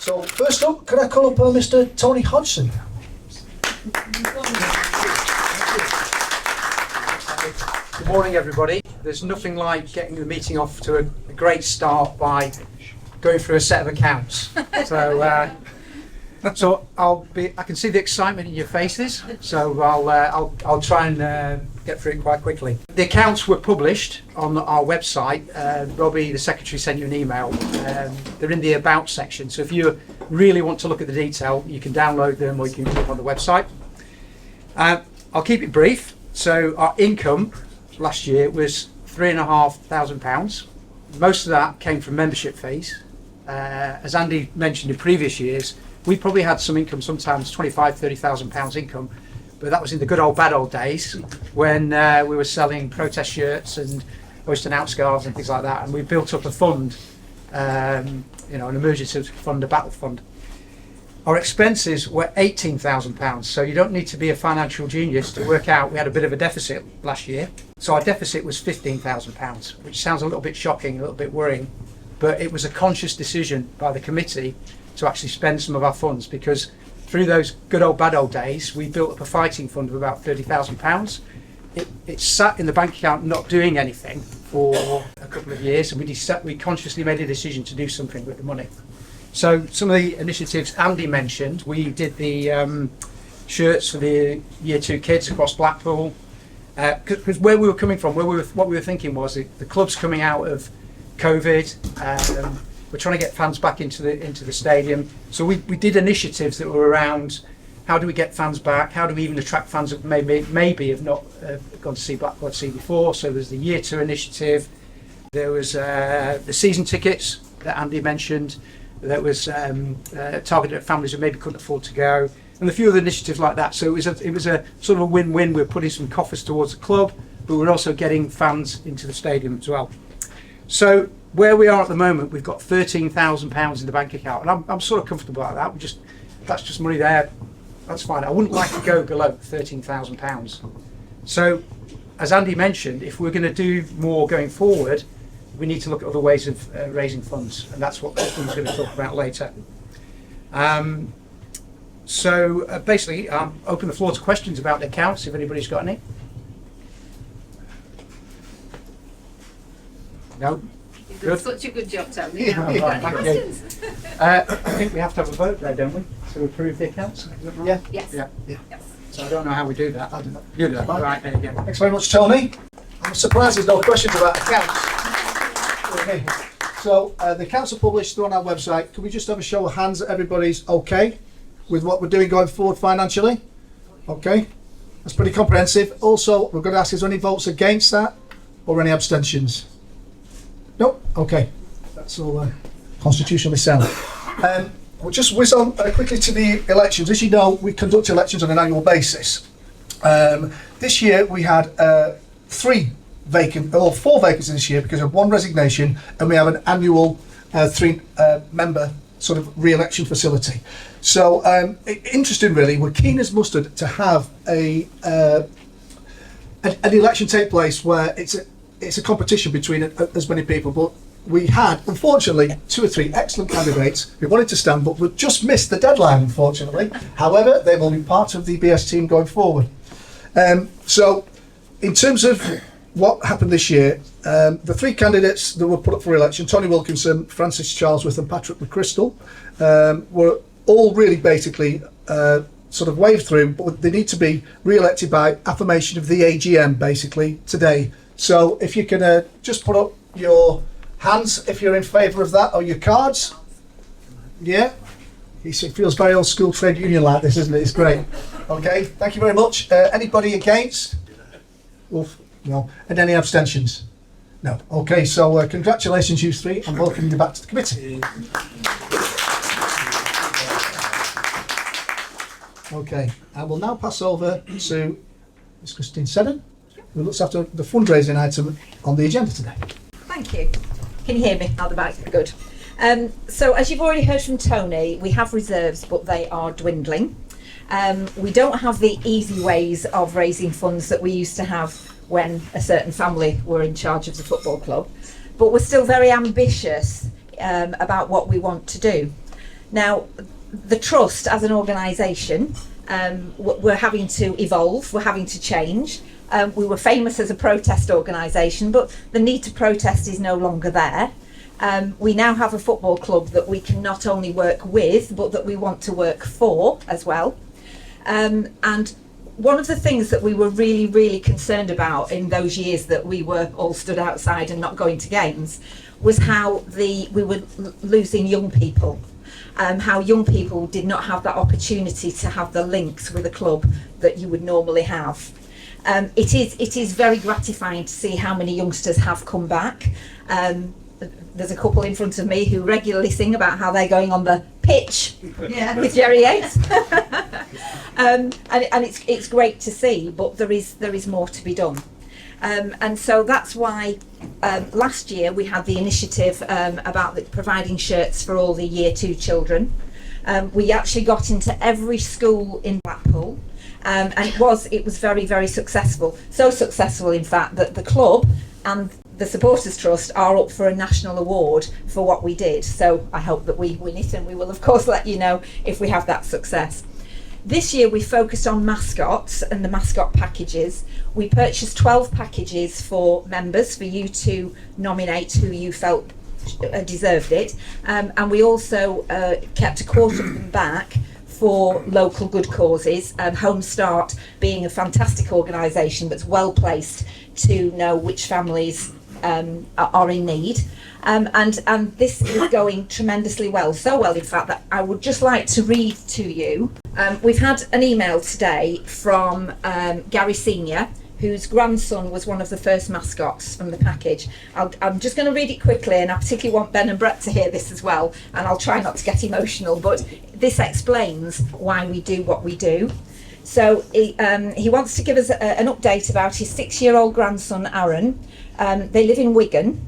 So first up, could I call up Mr. Tony Hodgson? Good morning, everybody. There's nothing like getting the meeting off to a great start by going through a set of accounts. So I can see the excitement in your faces. So I'll try and get through it quite quickly. The accounts were published on our website. Robbie, the secretary, sent you an email. They're in the About section. So if you really want to look at the detail, you can download them or you can look on the website. I'll keep it brief. So our income last year was £3,500. Most of that came from membership fees. As Andy mentioned in previous years, we probably had some income, sometimes £25,000-30,000 income, but that was in the good old bad old days when we were selling protest shirts and hoist and out scarves and things like that, and we built up a fund, an emergency fund, a battle fund. Our expenses were £18,000, so you don't need to be a financial genius to work out we had a bit of a deficit last year. So our deficit was £15,000, which sounds a little bit shocking, a little bit worrying, but it was a conscious decision by the committee to actually spend some of our funds, because through those good old bad old days we built up a fighting fund of about £30,000. It sat in the bank account not doing anything for a couple of years, and we consciously made a decision to do something with the money. So some of the initiatives Andy mentioned, we did the shirts for the Year 2 kids across Blackpool, because where we were coming from, what we were thinking was the club's coming out of COVID. We're trying to get fans back into the stadium. So we did initiatives that were around how do we get fans back, how do we even attract fans that maybe have not gone to see Blackpool FC before. So there's the Year 2 initiative, there was the season tickets that Andy mentioned, that was targeted at families who maybe couldn't afford to go, and a few other initiatives like that. So it was a sort of a win-win. We're putting some coffers towards the club, but we're also getting fans into the stadium as well. So where we are at the moment, we've got £13,000 in the bank account, and I'm sort of comfortable about that. That's just money there. That's fine. I wouldn't like to go below £13,000. So, as Andy mentioned, if we're going to do more going forward, we need to look at other ways of raising funds, and that's what we're going to talk about later. Basically, open the floor to questions about the accounts, if anybody's got any. No? You've done such a good job, Tony. Yeah, right, thank you. I think we have to have a vote there, don't we, to approve the accounts? Yeah. Yes. Yeah. Yes. So I don't know how we do that. I'll do that. You do that. Right, there you go. Thanks very much, Tony. I'm surprised there's no questions about accounts. Okay. So the accounts are published through on our website. Can we just have a show of hands that everybody's okay with what we're doing going forward financially? Okay. That's pretty comprehensive. Also, we're going to ask, is there any votes against that or any abstentions? Nope. Okay. That's all constitutionally sound. We'll just whiz on quickly to the elections. As you know, we conduct elections on an annual basis. This year we had 4 vacancies this year because of 1 resignation, and we have an annual 3-member sort of re-election facility. So interesting, really. We're keen as mustard to have an election take place where it's a competition between as many people, but we had, unfortunately, 2 or 3 excellent candidates who wanted to stand, but we just missed the deadline, unfortunately. However, they will be part of the BS team going forward. So, in terms of what happened this year, the 3 candidates that were put up for election, Tony Wilkinson, Francis Charlesworth and Patrick McChrystal, were all really basically sort of waved through, but they need to be re-elected by affirmation of the AGM, basically, today. So if you can just put up your hands if you're in favour of that, or your cards. Yeah, it feels very old school trade union like this, isn't it? It's great. Okay, thank you very much. Anybody against? Oof, no. And any abstentions? No. Okay, so congratulations, you 3, and welcome you back to the committee. Okay, I will now pass over to Ms. Christine Seddon, who looks after the fundraising item on the agenda today. Thank you. Can you hear me at the back? Good. So as you've already heard from Tony, we have reserves, but they are dwindling. We don't have the easy ways of raising funds that we used to have when a certain family were in charge of the football club, but we're still very ambitious about what we want to do. Now, the trust as an organisation, we're having to evolve, we're having to change. We were famous as a protest organisation, but the need to protest is no longer there. We now have a football club that we can not only work with, but that we want to work for as well. And one of the things that we were really, really concerned about in those years that we were all stood outside and not going to games was how we were losing young people. How young people did not have that opportunity to have the links with a club that you would normally have. It is very gratifying to see how many youngsters have come back. There's a couple in front of me who regularly sing about how they're going on the pitch with Gerry 8. And it's great to see, but there is more to be done. And so that's why last year we had the initiative about providing shirts for all the Year 2 children. We actually got into every school in Blackpool, and it was very, very successful. So successful, in fact, that the club and the Supporters Trust are up for a national award for what we did. So I hope that we win it, and we will of course let you know if we have that success. This year we focused on mascots and the mascot packages. We purchased 12 packages for members for you to nominate who you felt deserved it, and we also kept a quarter of them back for local good causes, Home Start being a fantastic organisation that's well placed to know which families are in need. And this is going tremendously well, so well in fact that I would just like to read to you. We've had an email today from Gary Senior, whose grandson was one of the first mascots from the package. I'm just going to read it quickly, and I particularly want Ben and Brett to hear this as well, and I'll try not to get emotional, but this explains why we do what we do. So he wants to give us an update about his 6-year-old grandson Aaron. They live in Wigan,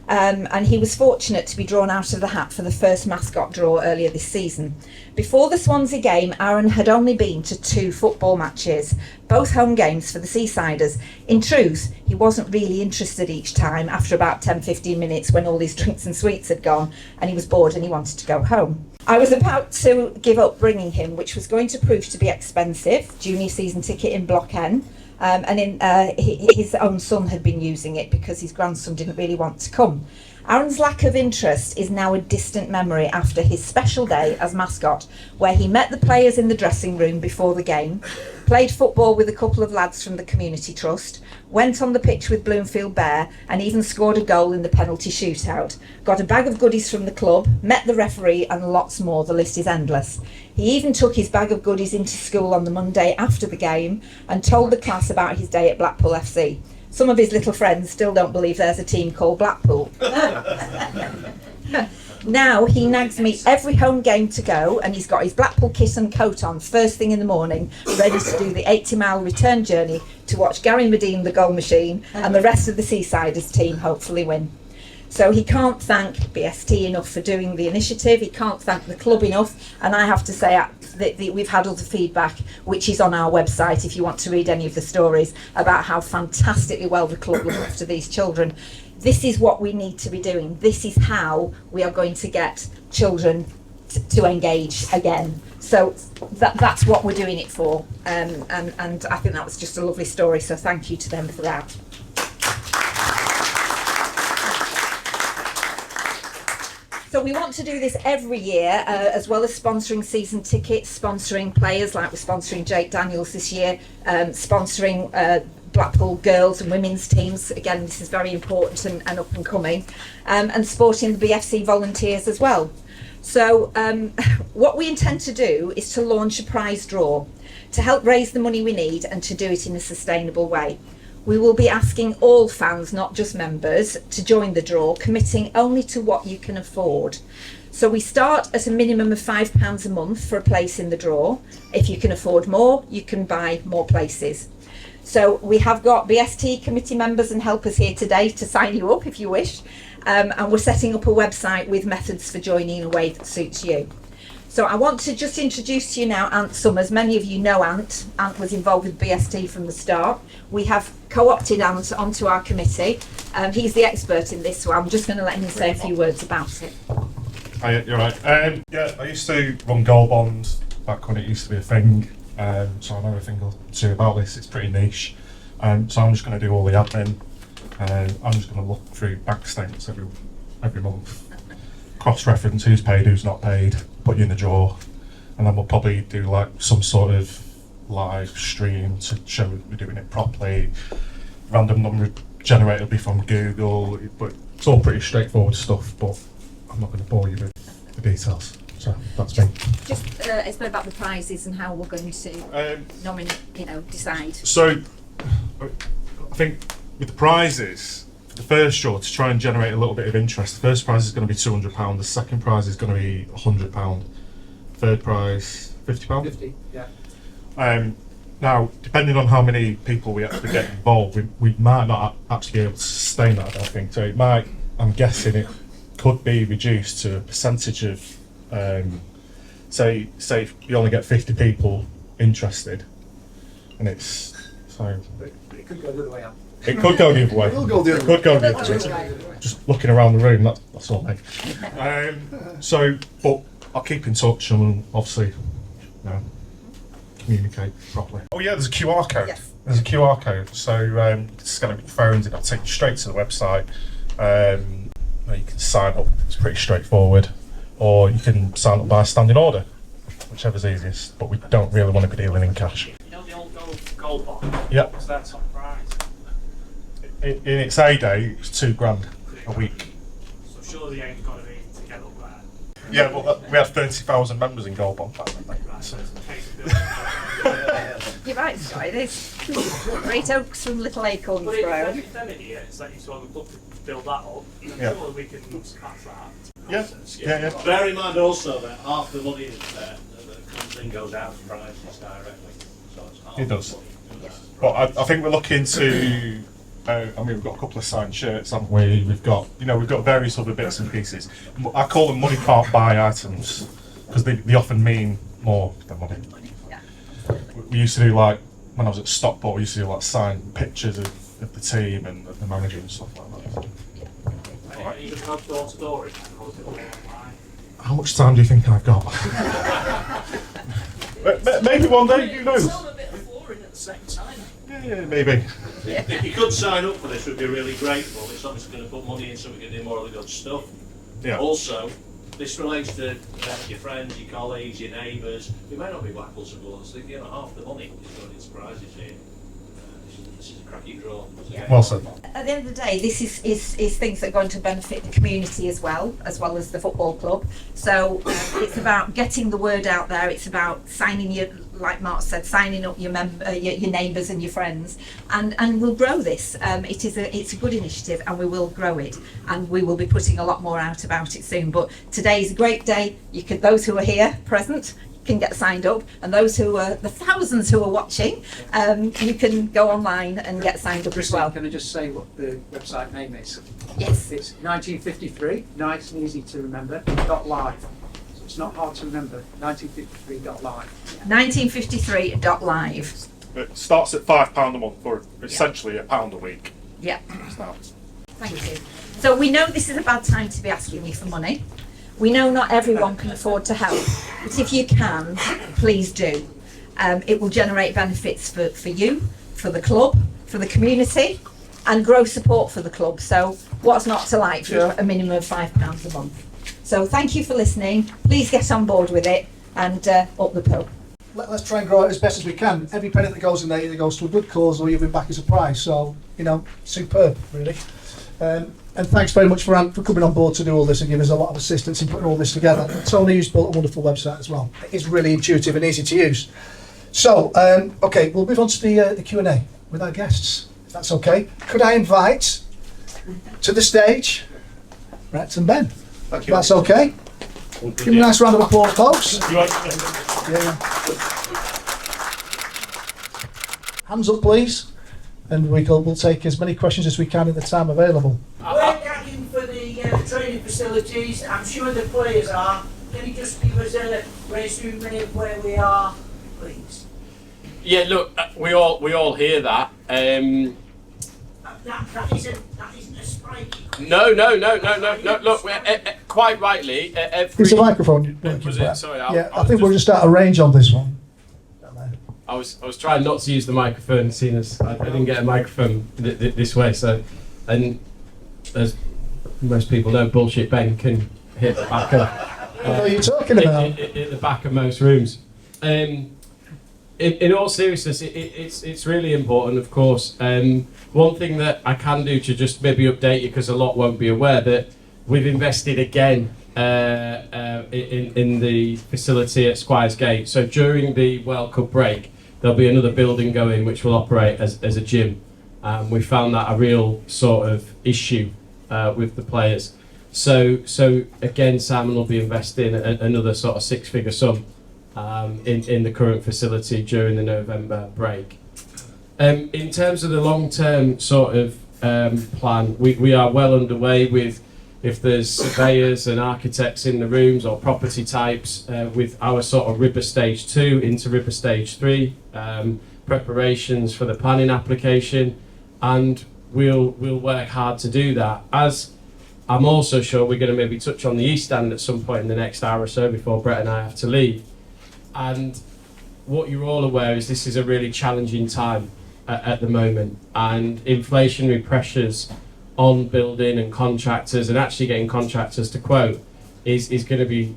and he was fortunate to be drawn out of the hat for the first mascot draw earlier this season. Before the Swansea game, Aaron had only been to 2 football matches, both home games for the Seasiders. In truth, he wasn't really interested each time after about 10-15 minutes when all his drinks and sweets had gone and he was bored and he wanted to go home. I was about to give up bringing him, which was going to prove to be expensive, junior season ticket in Block N, his own son had been using it because his grandson didn't really want to come. Aaron's lack of interest is now a distant memory after his special day as mascot, where he met the players in the dressing room before the game, played football with a couple of lads from the community trust, went on the pitch with Bloomfield Bear, and even scored a goal in the penalty shootout, got a bag of goodies from the club, met the referee, and lots more. The list is endless. He even took his bag of goodies into school on the Monday after the game and told the class about his day at Blackpool FC. Some of his little friends still don't believe there's a team called Blackpool. Now he nags me every home game to go, and he's got his Blackpool kit and coat on first thing in the morning, ready to do the 80-mile return journey to watch Gary Medine, the goal machine, and the rest of the Seasiders team hopefully win. So he can't thank BST enough for doing the initiative, he can't thank the club enough, and I have to say that we've had other feedback, which is on our website if you want to read any of the stories, about how fantastically well the club look after these children. This is what we need to be doing. This is how we are going to get children to engage again. So that's what we're doing it for. And I think that was just a lovely story, so thank you to them for that. So we want to do this every year, as well as sponsoring season tickets, sponsoring players, like we're sponsoring Jake Daniels this year, sponsoring Blackpool girls and women's teams. Again, this is very important and up and coming, and supporting the BFC volunteers as well. So what we intend to do is to launch a prize draw to help raise the money we need and to do it in a sustainable way. We will be asking all fans, not just members, to join the draw, committing only to what you can afford. So we start at a minimum of £5 a month for a place in the draw. If you can afford more, you can buy more places. So we have got BST committee members and helpers here today to sign you up if you wish. And we're setting up a website with methods for joining in a way that suits you. So I want to just introduce to you now Ant Summers. Many of you know Ant. Ant was involved with BST from the start. We have co-opted Ant onto our committee. He's the expert in this, so I'm just going to let him say a few words about it. Hi, you're right. Yeah, I used to run goal bonds back when it used to be a thing, so I know a thing or two about this. It's pretty niche, so I'm just going to do all the admin. I'm just going to look through bank statements every month, cross-reference who's paid, who's not paid, put you in the drawer, and then we'll probably do like some sort of live stream to show we're doing it properly. Random number generator will be from Google, but it's all pretty straightforward stuff. But I'm not going to bore you with the details. So that's me. Just explain about the prizes and how we're going to nominate, decide. So I think with the prizes, for the first draw, to try and generate a little bit of interest, the first prize is going to be £200, the second prize is going to be £100, third prize £50. 50, yeah. Now, depending on how many people we actually get involved, we might not actually be able to sustain that, I don't think. So it might, I'm guessing it could be reduced to a percentage of, say if you only get 50 people interested, and it's, so... It could go the other way up. It could go the other way. It will go the other It could go the other way. Just looking around the room, that's all, mate. But I'll keep in touch and obviously, communicate properly. Oh yeah, there's a QR code. Yes. There's a QR code. So scan it with your phones, it'll take you straight to the website. You can sign up. It's pretty straightforward, or you can sign up by standing order, whichever's easiest. But we don't really want to be dealing in cash. You know the old gold bond? Yep. What's that top prize? In its heyday, it was £2,000 a week. So surely they ain't got to be to get up there. Yeah, well, we had 30,000 members in Gold Bond back then. Right, so it's a case of doing You might enjoy this. Great Oaks from Little Acorns But Road. if them idiots let you sort of look to build that up, then Yeah. surely we can scratch that. Yeah, yeah. Bear in mind also that half the money that comes in goes out to prizes directly. So it's half It does. the money goes out. But I think we're looking to. We've got a couple of signed shirts, haven't we? We've got various other bits and pieces. I call them money can't buy items because they often mean more than money. Yeah. We used to do like when I was at Stockport. We used to do like signed pictures of the team and of the manager and stuff like that. Are you going to go door to door or is it all online? How much time do you think I've got? Maybe one day. Who knows? a bit of flooring at the same time. Yeah, maybe. If you could sign up for this, we'd be really grateful. It's obviously going to put money in so we can do more of the good stuff. Yeah. Also, this relates to your friends, your colleagues, your neighbours. We may not be Blackpool supporters. Half the money is going into prizes here. This is a cracking draw. Well said. At the end of the day, this is things that are going to benefit the community as well as the football club. So it's about getting the word out there. It's about like Mark said, signing up your neighbours and your friends, and we'll grow this. It's a good initiative, and we will grow it, and we will be putting a lot more out about it soon. But today is a great day. Those who are here present can get signed up, and those the thousands who are watching, you can go online and get signed up as Christine, well. can I just say what the website name is? Yes. It's 1953, nice and easy to remember, .live. So it's not hard to remember, 1953.live. 1953.live. It starts at £5 a month for essentially £1 a week. Yeah. Now. Thank you. So we know this is a bad time to be asking you for money. We know not everyone can afford to help, but if you can, please do. It will generate benefits for you, for the club, for the community, and grow support for the club. So what's not to like for a minimum of £5 a month? So thank you for listening. Please get on board with it and up the pub. Let's try and grow it as best as we can. Every penny that goes in there either goes to a good cause or you'll be back as a prize. So, superb, really. And thanks very much for coming on board to do all this and giving us a lot of assistance in putting all this together. Tony's built a wonderful website as well. It is really intuitive and easy to use. So, okay, we'll move on to the Q&A with our guests, if that's okay. Could I invite to the stage Rex and Ben? Thank you. That's okay. Give them a nice round of applause, folks. Yeah. Hands up, please. And we'll take as many questions as we can in the time available. We're gagging for the training facilities. I'm sure the players are. Can you just give us a resume of where we are, please? Yeah, look, we all hear that. That isn't a spiky question. No. Look, quite rightly, every... Is the microphone working, Was Brett? it? Sorry, Yeah, I think we're just out of range on this one. I was trying not to use the microphone, seeing as I didn't get a microphone this way. So, and as most people know, bullshit Ben can hit the back of. What are you talking about? Hit the back of most rooms. In all seriousness, it's really important, of course. One thing that I can do to just maybe update you, because a lot won't be aware, that we've invested again in the facility at Squires Gate. So during the World Cup break, there'll be another building going which will operate as a gym. We found that a real sort of issue with the players. So again, Simon will be investing another sort of six-figure sum in the current facility during the November break. In terms of the long-term sort of plan, we are well underway with, if there's surveyors and architects in the rooms or property types, with our sort of RIBA Stage 2 into RIBA Stage 3, preparations for the planning application, and we'll work hard to do that. As I'm also sure we're going to maybe touch on the East Stand at some point in the next hour or so before Brett and I have to leave. And what you're all aware is this is a really challenging time at the moment, and inflationary pressures on building and contractors, and actually getting contractors to quote, is going to be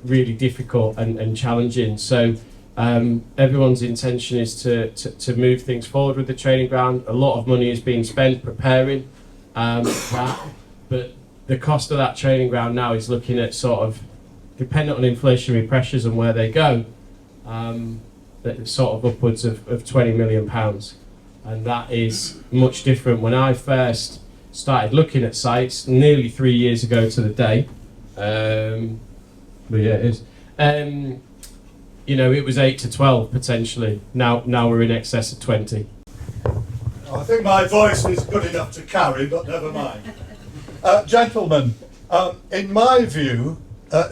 really difficult and challenging. So everyone's intention is to move things forward with the training ground. A lot of money is being spent preparing that, but the cost of that training ground now is looking at sort of, dependent on inflationary pressures and where they go, sort of upwards of £20 million. And that is much different. When I first started looking at sites nearly 3 years ago to the day, but yeah, it is. You know, it was 8 to 12 potentially. Now we're in excess of 20. I think my voice is good enough to carry, but never mind. Gentlemen, in my view,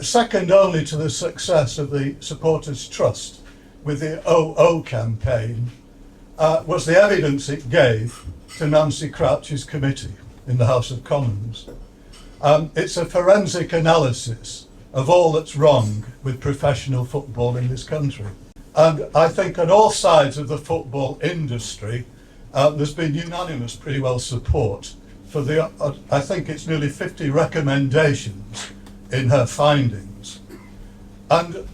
second only to the success of the Supporters Trust with the OO campaign, was the evidence it gave to Nancy Crouch's committee in the House of Commons. It's a forensic analysis of all that's wrong with professional football in this country. And I think on all sides of the football industry, there's been unanimous, pretty well, support for the, I think it's nearly 50 recommendations in her findings. And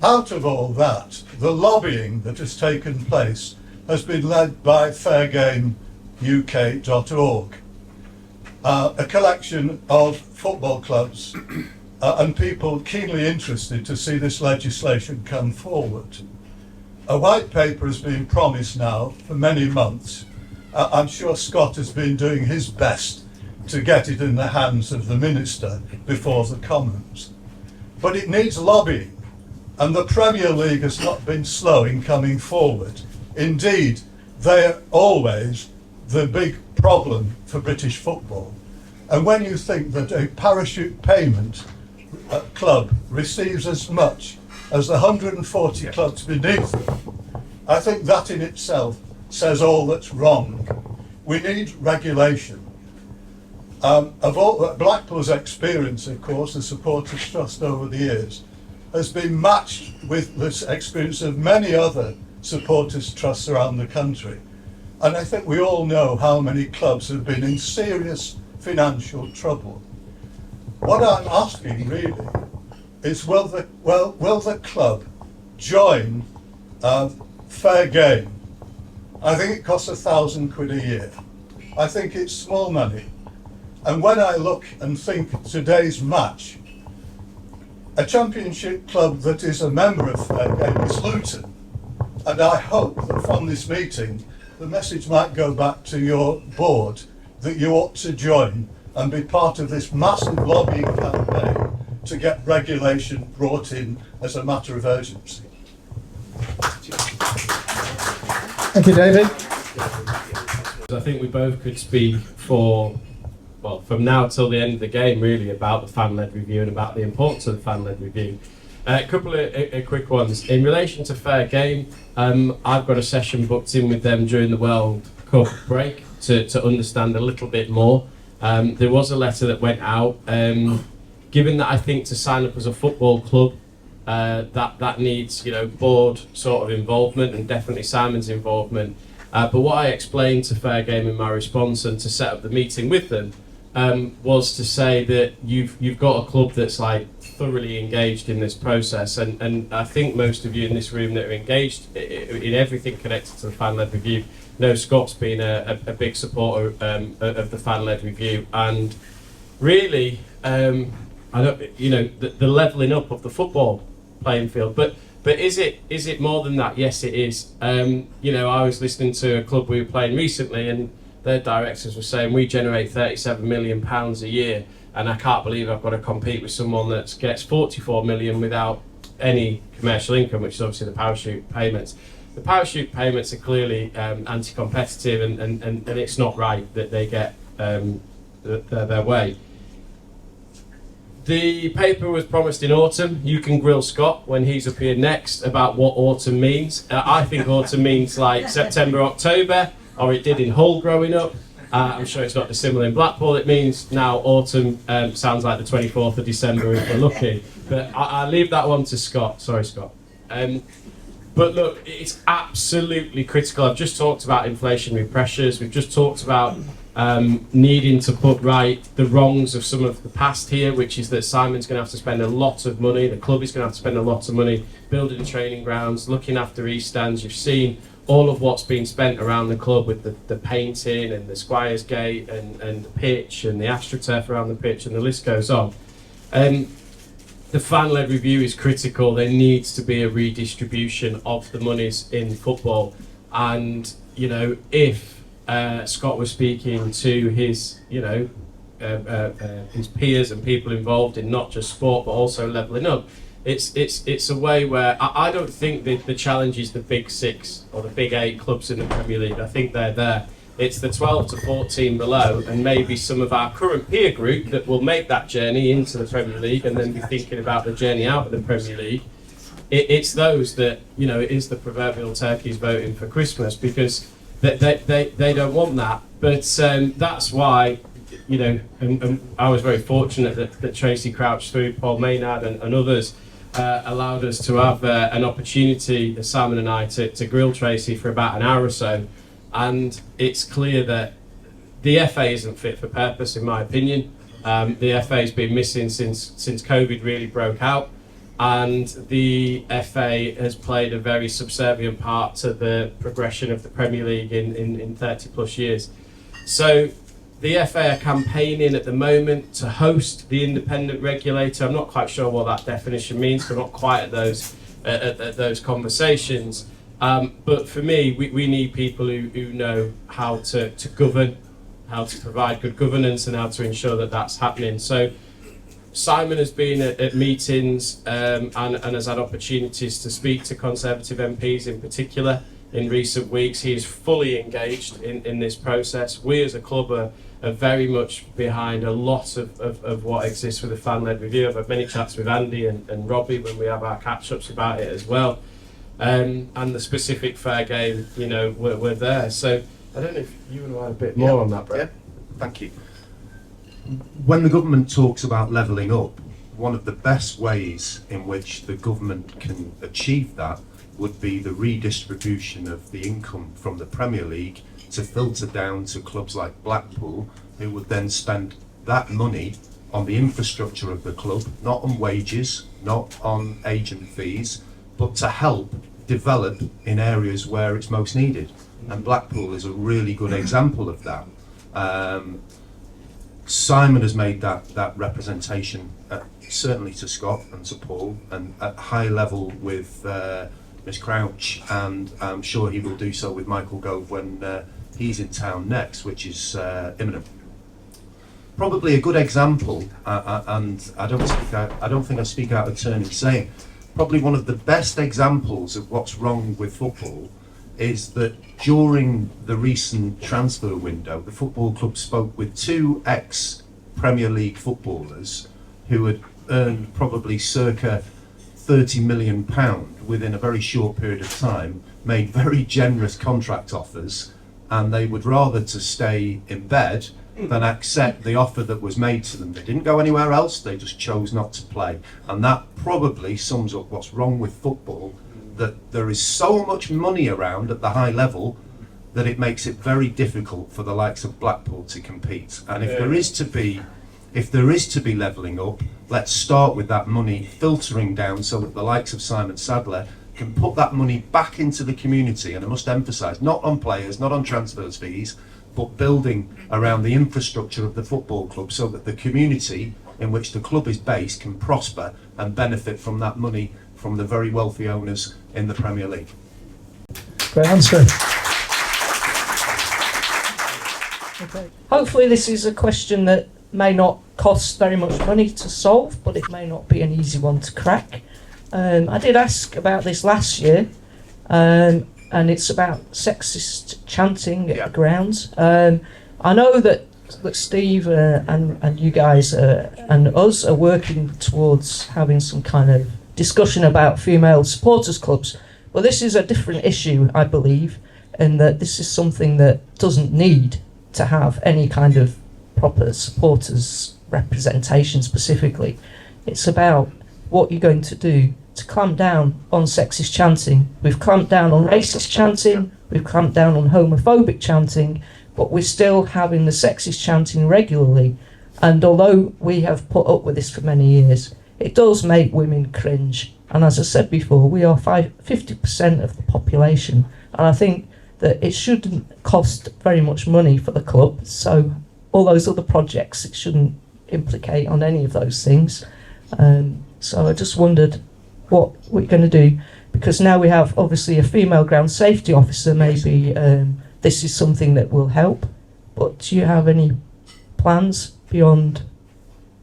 out of all that, the lobbying that has taken place has been led by fairgameuk.org, a collection of football clubs and people keenly interested to see this legislation come forward. A white paper has been promised now for many months. I'm sure Scott has been doing his best to get it in the hands of the Minister before the Commons. But it needs lobbying, and the Premier League has not been slow in coming forward. Indeed, they are always the big problem for British football. And when you think that a parachute payment club receives as much as the 140 clubs beneath them, I think that in itself says all that's wrong. We need regulation. Of all Blackpool's experience, of course, the Supporters Trust over the years, has been matched with this experience of many other supporters trusts around the country. And I think we all know how many clubs have been in serious financial trouble. What I'm asking really is, will the club join Fair Game? I think it costs £1,000 a year. I think it's small money. And when I look and think today's match, a championship club that is a member of Fair Game is Luton. And I hope that from this meeting, the message might go back to your board that you ought to join and be part of this massive lobbying campaign to get regulation brought in as a matter of urgency. Thank you, David. I think we both could speak for, well, from now till the end of the game, really, about the fan-led review and about the importance of the fan-led review. A couple of quick ones. In relation to Fair Game, I've got a session booked in with them during the World Cup break to understand a little bit more. There was a letter that went out given that I think to sign up as a football club, that needs, you know, board sort of involvement and definitely Simon's involvement. But what I explained to Fair Game in my response and to set up the meeting with them was to say that you've got a club that's like thoroughly engaged in this process, and I think most of you in this room that are engaged in everything connected to the fan-led review know Scott's been a big supporter of the fan-led review, and really I don't, you know, the levelling up of the football playing field, but is it more than that? Yes, it is. You know, I was listening to a club we were playing recently, and their directors were saying we generate £37 million a year, and I can't believe I've got to compete with someone that gets 44 million without any commercial income, which is obviously the parachute payments. The parachute payments are clearly anti-competitive, and it's not right that they get their way. The paper was promised in autumn. You can grill Scott when he's up here next about what autumn means. I think autumn means like September, October, or it did in Hull growing up. I'm sure it's not dissimilar in Blackpool. It means now autumn sounds like the 24th of December if we're lucky. But I'll leave that one to Scott. Sorry, Scott. But look, it's absolutely critical. I've just talked about inflationary pressures. We've just talked about needing to put right the wrongs of some of the past here, which is that Simon's going to have to spend a lot of money. The club is going to have to spend a lot of money building training grounds, looking after east stands. You've seen all of what's been spent around the club with the painting and the Squires Gate and the pitch and the AstroTurf around the pitch, and the list goes on. The fan-led review is critical. There needs to be a redistribution of the monies in football, and you know, if Scott was speaking to his, you know, his peers and people involved in not just sport but also levelling up, it's a way where I don't think the challenge is the big 6 or the big 8 clubs in the Premier League. I think they're there. It's the 12 to 14 below, and maybe some of our current peer group that will make that journey into the Premier League and then be thinking about the journey out of the Premier League. It's those that, you know, it is the proverbial turkeys voting for Christmas, because they don't want that. But that's why, you know, and I was very fortunate that Tracy Crouch through Paul Maynard and others allowed us to have an opportunity, Simon and I, to grill Tracy for about an hour or so. And it's clear that the FA isn't fit for purpose, in my opinion. The FA's been missing since COVID really broke out, and the FA has played a very subservient part to the progression of the Premier League in 30 plus years. So the FA are campaigning at the moment to host the independent regulator. I'm not quite sure what that definition means, we're not quite at those conversations. But for me, we need people who know how to govern, how to provide good governance, and how to ensure that that's happening. So Simon has been at meetings and has had opportunities to speak to Conservative MPs in particular in recent weeks. He is fully engaged in this process. We as a club are very much behind a lot of what exists with the fan-led review. I've had many chats with Andy and Robbie when we have our catch-ups about it as well. And the specific Fair Game, you know, we're there. So I don't know if you want to add a bit more on that, Brett. Yeah, thank you. When the government talks about levelling up, one of the best ways in which the government can achieve that would be the redistribution of the income from the Premier League to filter down to clubs like Blackpool, who would then spend that money on the infrastructure of the club, not on wages, not on agent fees, but to help develop in areas where it's most needed. And Blackpool is a really good example of that. Simon has made that representation, certainly to Scott and to Paul, and at high level with Miss Crouch, and I'm sure he will do so with Michael Gove when he's in town next, which is imminent. Probably a good example, and I don't think I speak out of turn in saying, probably one of the best examples of what's wrong with football is that during the recent transfer window, the football club spoke with 2 ex-Premier League footballers who had earned probably circa £30 million within a very short period of time, made very generous contract offers, and they would rather to stay in bed than accept the offer that was made to them. They didn't go anywhere else, they just chose not to play. And that probably sums up what's wrong with football, that there is so much money around at the high level that it makes it very difficult for the likes of Blackpool to compete. And if there is to be levelling up, let's start with that money filtering down so that the likes of Simon Sadler can put that money back into the community. And I must emphasise, not on players, not on transfers fees, but building around the infrastructure of the football club so that the community in which the club is based can prosper and benefit from that money from the very wealthy owners in the Premier League. Great answer. Okay. Hopefully this is a question that may not cost very much money to solve, but it may not be an easy one to crack. I did ask about this last year, and it's about sexist chanting at the grounds. I know that Steve and you guys and us are working towards having some kind of discussion about female supporters clubs, but this is a different issue, I believe, in that this is something that doesn't need to have any kind of proper supporters representation specifically. It's about what you're going to do to clamp down on sexist chanting. We've clamped down on racist chanting, we've clamped down on homophobic chanting, but we're still having the sexist chanting regularly. And although we have put up with this for many years, it does make women cringe. And as I said before, we are 50% of the population. And I think that it shouldn't cost very much money for the club. So all those other projects, it shouldn't implicate on any of those things. So I just wondered what we're going to do, because now we have obviously a female ground safety officer. Maybe this is something that will help. But do you have any plans beyond?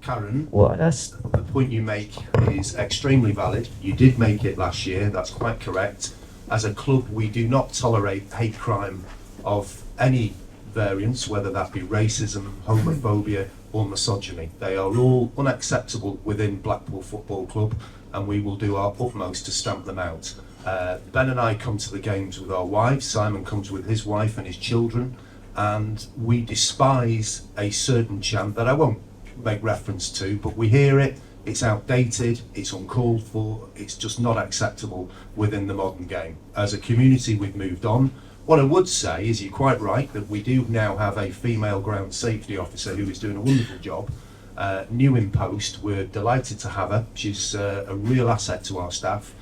Karen, what that's the point you make is extremely valid. You did make it last year, that's quite correct. As a club, we do not tolerate hate crime of any variance, whether that be racism, homophobia or misogyny. They are all unacceptable within Blackpool Football Club, and we will do our utmost to stamp them out. Ben and I come to the games with our wives, Simon comes with his wife and his children, and we despise a certain chant that I won't make reference to, but we hear it, it's outdated, it's uncalled for, it's just not acceptable within the modern game. As a community, we've moved on. What I would say is you're quite right that we do now have a female ground safety officer who is doing a wonderful job, new in post. We're delighted to have her. She's a real asset to our staff.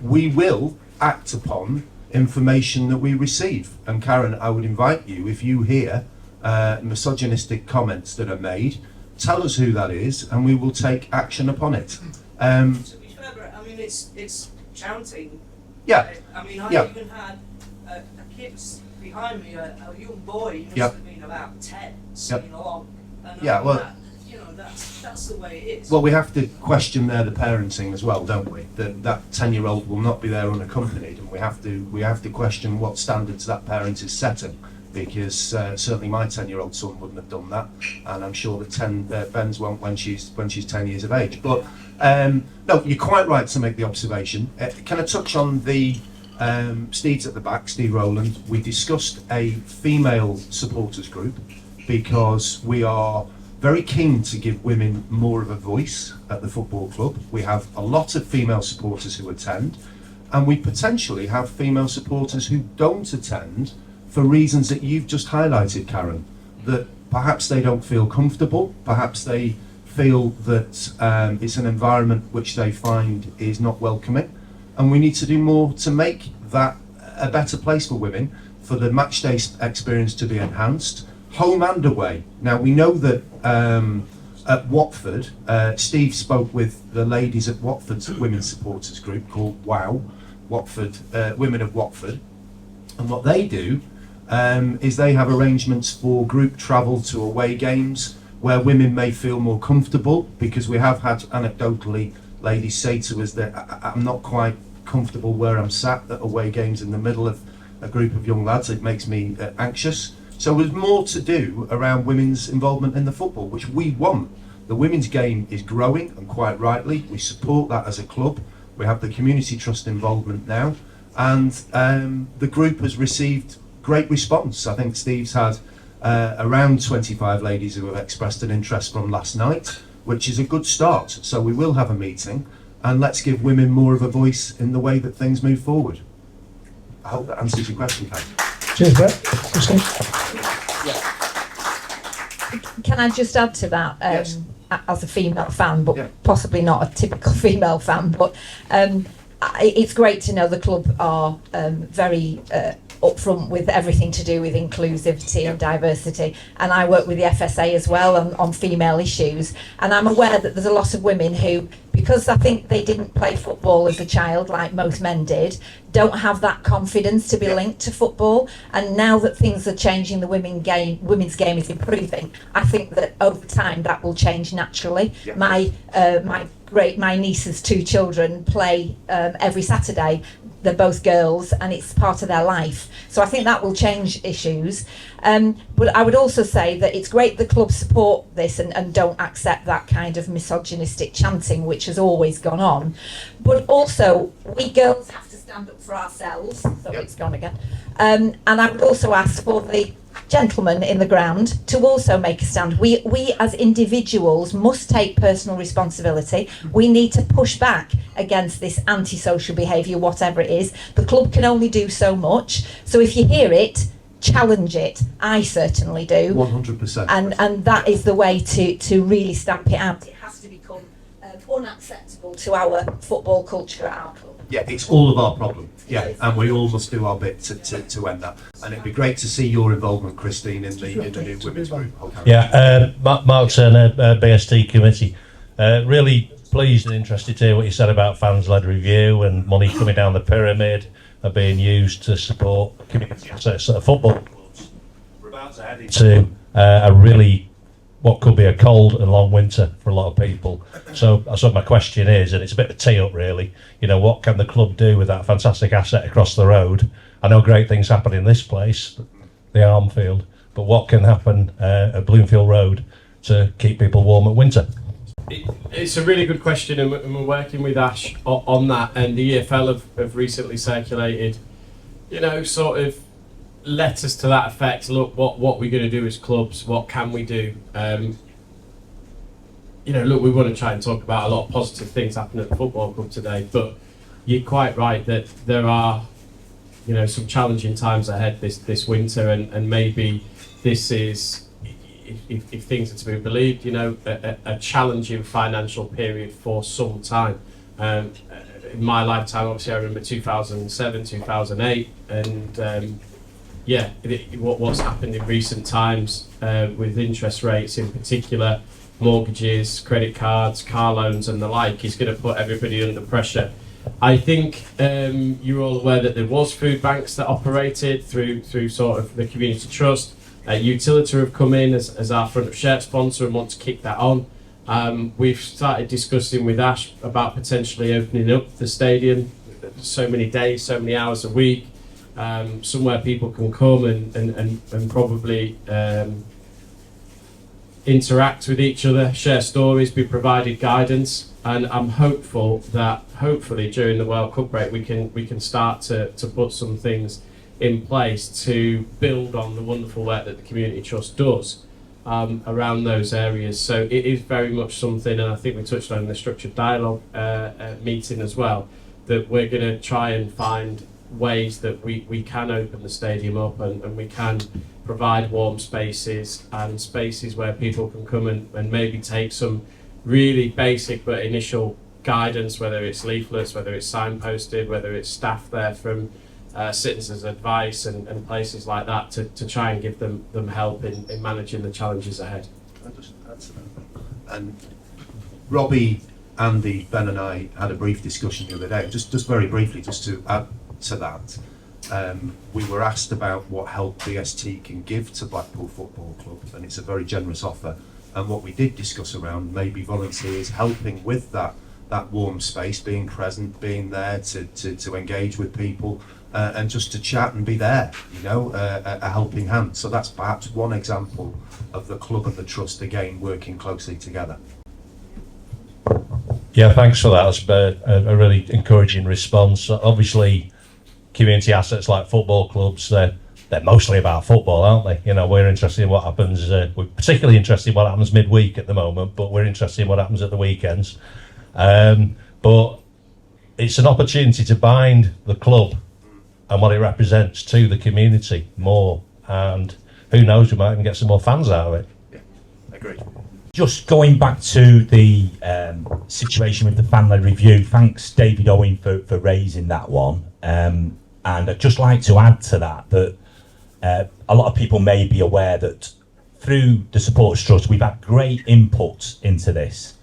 We will act upon information that we receive. And Karen, I would invite you, if you hear misogynistic comments that are made, tell us who that is and we will take action upon it. To be fair, but I mean, it's chanting. Yeah. I mean, I even had a kid behind me, a young boy, he must have been about 10, singing along. And that's the way it is. Well, we have to question the parenting as well, don't we? That 10-year-old will not be there unaccompanied, and we have to question what standards that parent is setting. Because certainly my 10-year-old son wouldn't have done that, and I'm sure that Ben's won't when she's 10 years of age. But no, you're quite right to make the observation. Can I touch on the Steve's at the back, Steve Rowland? We discussed a female supporters group because we are very keen to give women more of a voice at the football club. We have a lot of female supporters who attend, and we potentially have female supporters who don't attend for reasons that you've just highlighted, Karen, that perhaps they don't feel comfortable, perhaps they feel that it's an environment which they find is not welcoming, and we need to do more to make that a better place for women, for the match day experience to be enhanced, home and away. Now we know that at Watford, Steve spoke with the ladies at Watford's women's supporters group called WOW, Watford, Women of Watford, and what they do is they have arrangements for group travel to away games where women may feel more comfortable, because we have had anecdotally ladies say to us that I'm not quite comfortable where I'm sat at away games in the middle of a group of young lads. It makes me anxious. So there's more to do around women's involvement in the football, which we want. The women's game is growing, and quite rightly. We support that as a club. We have the community trust involvement now, and the group has received great response. I think Steve's had around 25 ladies who have expressed an interest from last night, which is a good start. So we will have a meeting, and let's give women more of a voice in the way that things move forward. I hope that answers your question, Kate. Cheers, Brett. Can I just add to that? Yes. As a female fan, but Yeah. possibly not a typical female fan, but it's great to know the club are very upfront with everything to do with inclusivity and diversity, and I work with the FSA as well on female issues, and I'm aware that there's a lot of women who, because I think they didn't play football as a child like most men did, don't have that confidence to be linked to football, and now that things are changing, the women's game is improving. I think that over time that will change naturally. Yeah. My niece's 2 children play every Saturday. They're both girls, and it's part of their life. So I think that will change issues. But I would also say that it's great the club support this and don't accept that kind of misogynistic chanting which has always gone on. But also, we girls have to stand up for ourselves. So it's gone again. And I would also ask for the gentlemen in the ground to also make a stand. We as individuals must take personal responsibility. We need to push back against this antisocial behaviour, whatever it is. The club can only do so much. So if you hear it, challenge it. I certainly do. 100%. And that is the way to really stamp it out. It has to become unacceptable to our football culture at our club. Yeah, it's all of our problem. Yeah, and we all must do our bit to end that. And it'd be great to see your involvement, Christine, in the new women's group. Yeah, Mark Turner, BST committee. Really pleased and interested to hear what you said about fans-led review and money coming down the pyramid are being used to support community assets at football clubs. We're about to head into a really what could be a cold and long winter for a lot of people. So my question is, and it's a bit of a tee up really, you know, what can the club do with that fantastic asset across the road? I know great things happen in this place, the Armfield, but what can happen at Bloomfield Road to keep people warm at winter? It's a really good question, and we're working with Ash on that, and the EFL have recently circulated, you know, sort of letters to that effect. Look, what we're going to do as clubs, what can we do? You know, look, we want to try and talk about a lot of positive things happening at the football club today, but you're quite right that there are, you know, some challenging times ahead this winter, and maybe this is, if things are to be believed, you know, a challenging financial period for some time. In my lifetime, obviously, I remember 2007, 2008, and yeah, what's happened in recent times with interest rates in particular, mortgages, credit cards, car loans and the like is going to put everybody under pressure. I think you're all aware that there was food banks that operated through sort of the community trust. Utilita have come in as our front of shirt sponsor and want to kick that on. We've started discussing with Ash about potentially opening up the stadium so many days, so many hours a week, somewhere people can come and probably interact with each other, share stories, be provided guidance, and I'm hopeful that hopefully during the World Cup break we can start to put some things in place to build on the wonderful work that the Community Trust does around those areas. So it is very much something, and I think we touched on in the structured dialogue meeting as well, that we're going to try and find ways that we can open the stadium up and we can provide warm spaces and spaces where people can come and maybe take some really basic but initial guidance, whether it's leaflets, whether it's signposted, whether it's staff there from citizens' advice and places like that to try and give them help in managing the challenges ahead. And Robbie, Andy, Ben and I had a brief discussion the other day, just very briefly, just to add to that. We were asked about what help BST can give to Blackpool Football Club, and it's a very generous offer. And what we did discuss around maybe volunteers helping with that warm space, being present, being there to engage with people, and just to chat and be there, you know, a helping hand. So that's perhaps one example of the club and the trust again working closely together. Yeah, thanks for that. That's a really encouraging response. Obviously, community assets like football clubs, they're they're mostly about football, aren't they? You know, we're interested in what happens. We're particularly interested in what happens midweek at the moment, but we're interested in what happens at the weekends. But it's an opportunity to bind the club and what it represents to the community more, and who knows, we might even get some more fans out of it. Yeah, agreed. Just going back to the situation with the fan-led review, thanks David Owen for raising that one. And I'd just like to add to that a lot of people may be aware that through the Supporters Trust we've had great input into this.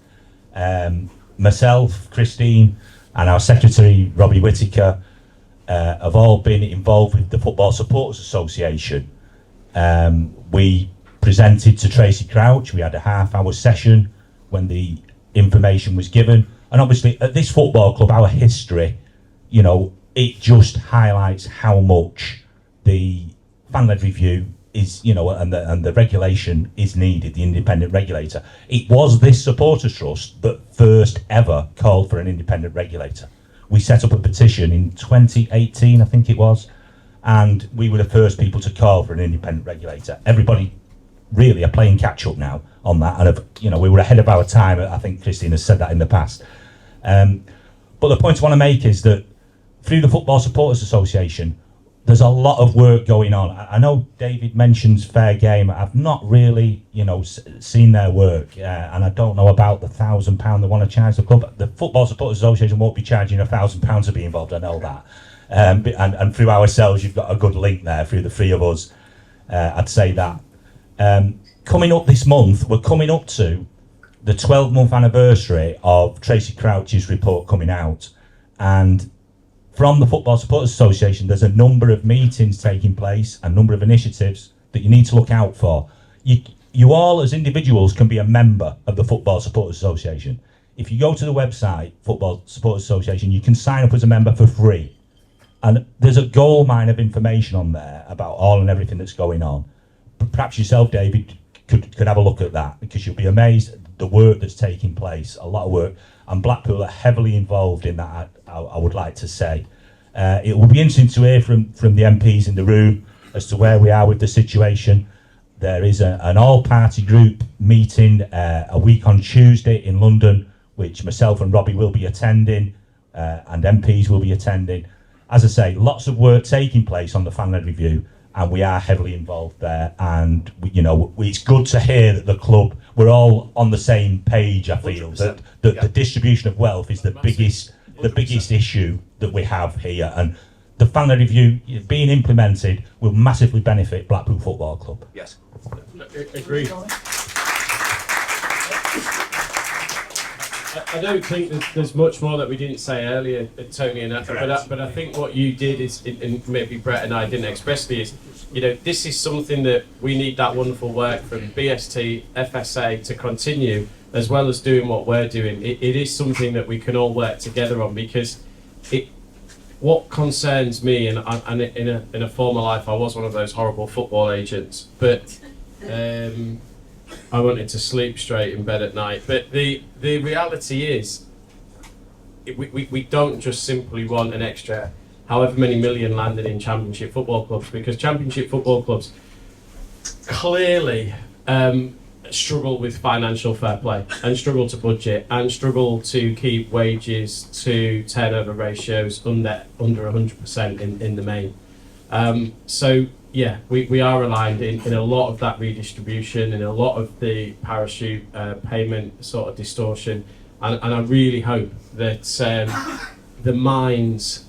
Myself, Christine and our secretary Robbie Whittaker have all been involved with the Football Supporters Association. We presented to Tracy Crouch. We had a half-hour session when the information was given, and obviously at this football club, our history, you know, it just highlights how much the fan-led review is, you know, and the regulation is needed, the independent regulator. It was this supporters trust that first ever called for an independent regulator. We set up a petition in 2018, I think it was, and we were the first people to call for an independent regulator. Everybody really are playing catch up now on that, and you know, we were ahead of our time. I think Christine has said that in the past. But the point I want to make is that through the Football Supporters Association, there's a lot of work going on. I know David mentions Fair Game. I've not really, you know, seen their work, and I don't know about the £1,000 they want to charge the club. The Football Supporters Association won't be charging £1,000 to be involved. I know that, and through ourselves, you've got a good link there through the three of us. I'd say that. Coming up this month, we're coming up to the 12-month anniversary of Tracy Crouch's report coming out, and from the Football Supporters Association, there's a number of meetings taking place, a number of initiatives that you need to look out for. You all, as individuals, can be a member of the Football Supporters Association. If you go to the website, Football Supporters Association, you can sign up as a member for free. And there's a goldmine of information on there about all and everything that's going on. Perhaps yourself, David, could have a look at that, because you'll be amazed at the work that's taking place, a lot of work. And Blackpool are heavily involved in that, I would like to say. It will be interesting to hear from the MPs in the room as to where we are with the situation. There is an all-party group meeting a week on Tuesday in London, which myself and Robbie will be attending, and MPs will be attending. As I say, lots of work taking place on the fan-led review, and we are heavily involved there. And it's good to hear that the club, we're all on the same page. I feel that the distribution of wealth is the biggest issue that we have here, and the fan-led review being implemented will massively benefit Blackpool Football Club. Yes. Agreed. I don't think there's much more that we didn't say earlier, Tony and Atha, but I think what you did is, and maybe Brett and I didn't expressly, is, this is something that we need that wonderful work from BST, FSA to continue, as well as doing what we're doing. It is something that we can all work together on, because what concerns me, and in a former life I was one of those horrible football agents, but I wanted to sleep straight in bed at night. But the reality is, we don't just simply want an extra however many million landed in Championship football clubs, because Championship football clubs clearly struggle with financial fair play, and struggle to budget, and struggle to keep wages to turnover ratios under 100% in the main. So yeah, we are aligned in a lot of that redistribution, in a lot of the parachute payment sort of distortion, and I really hope that the minds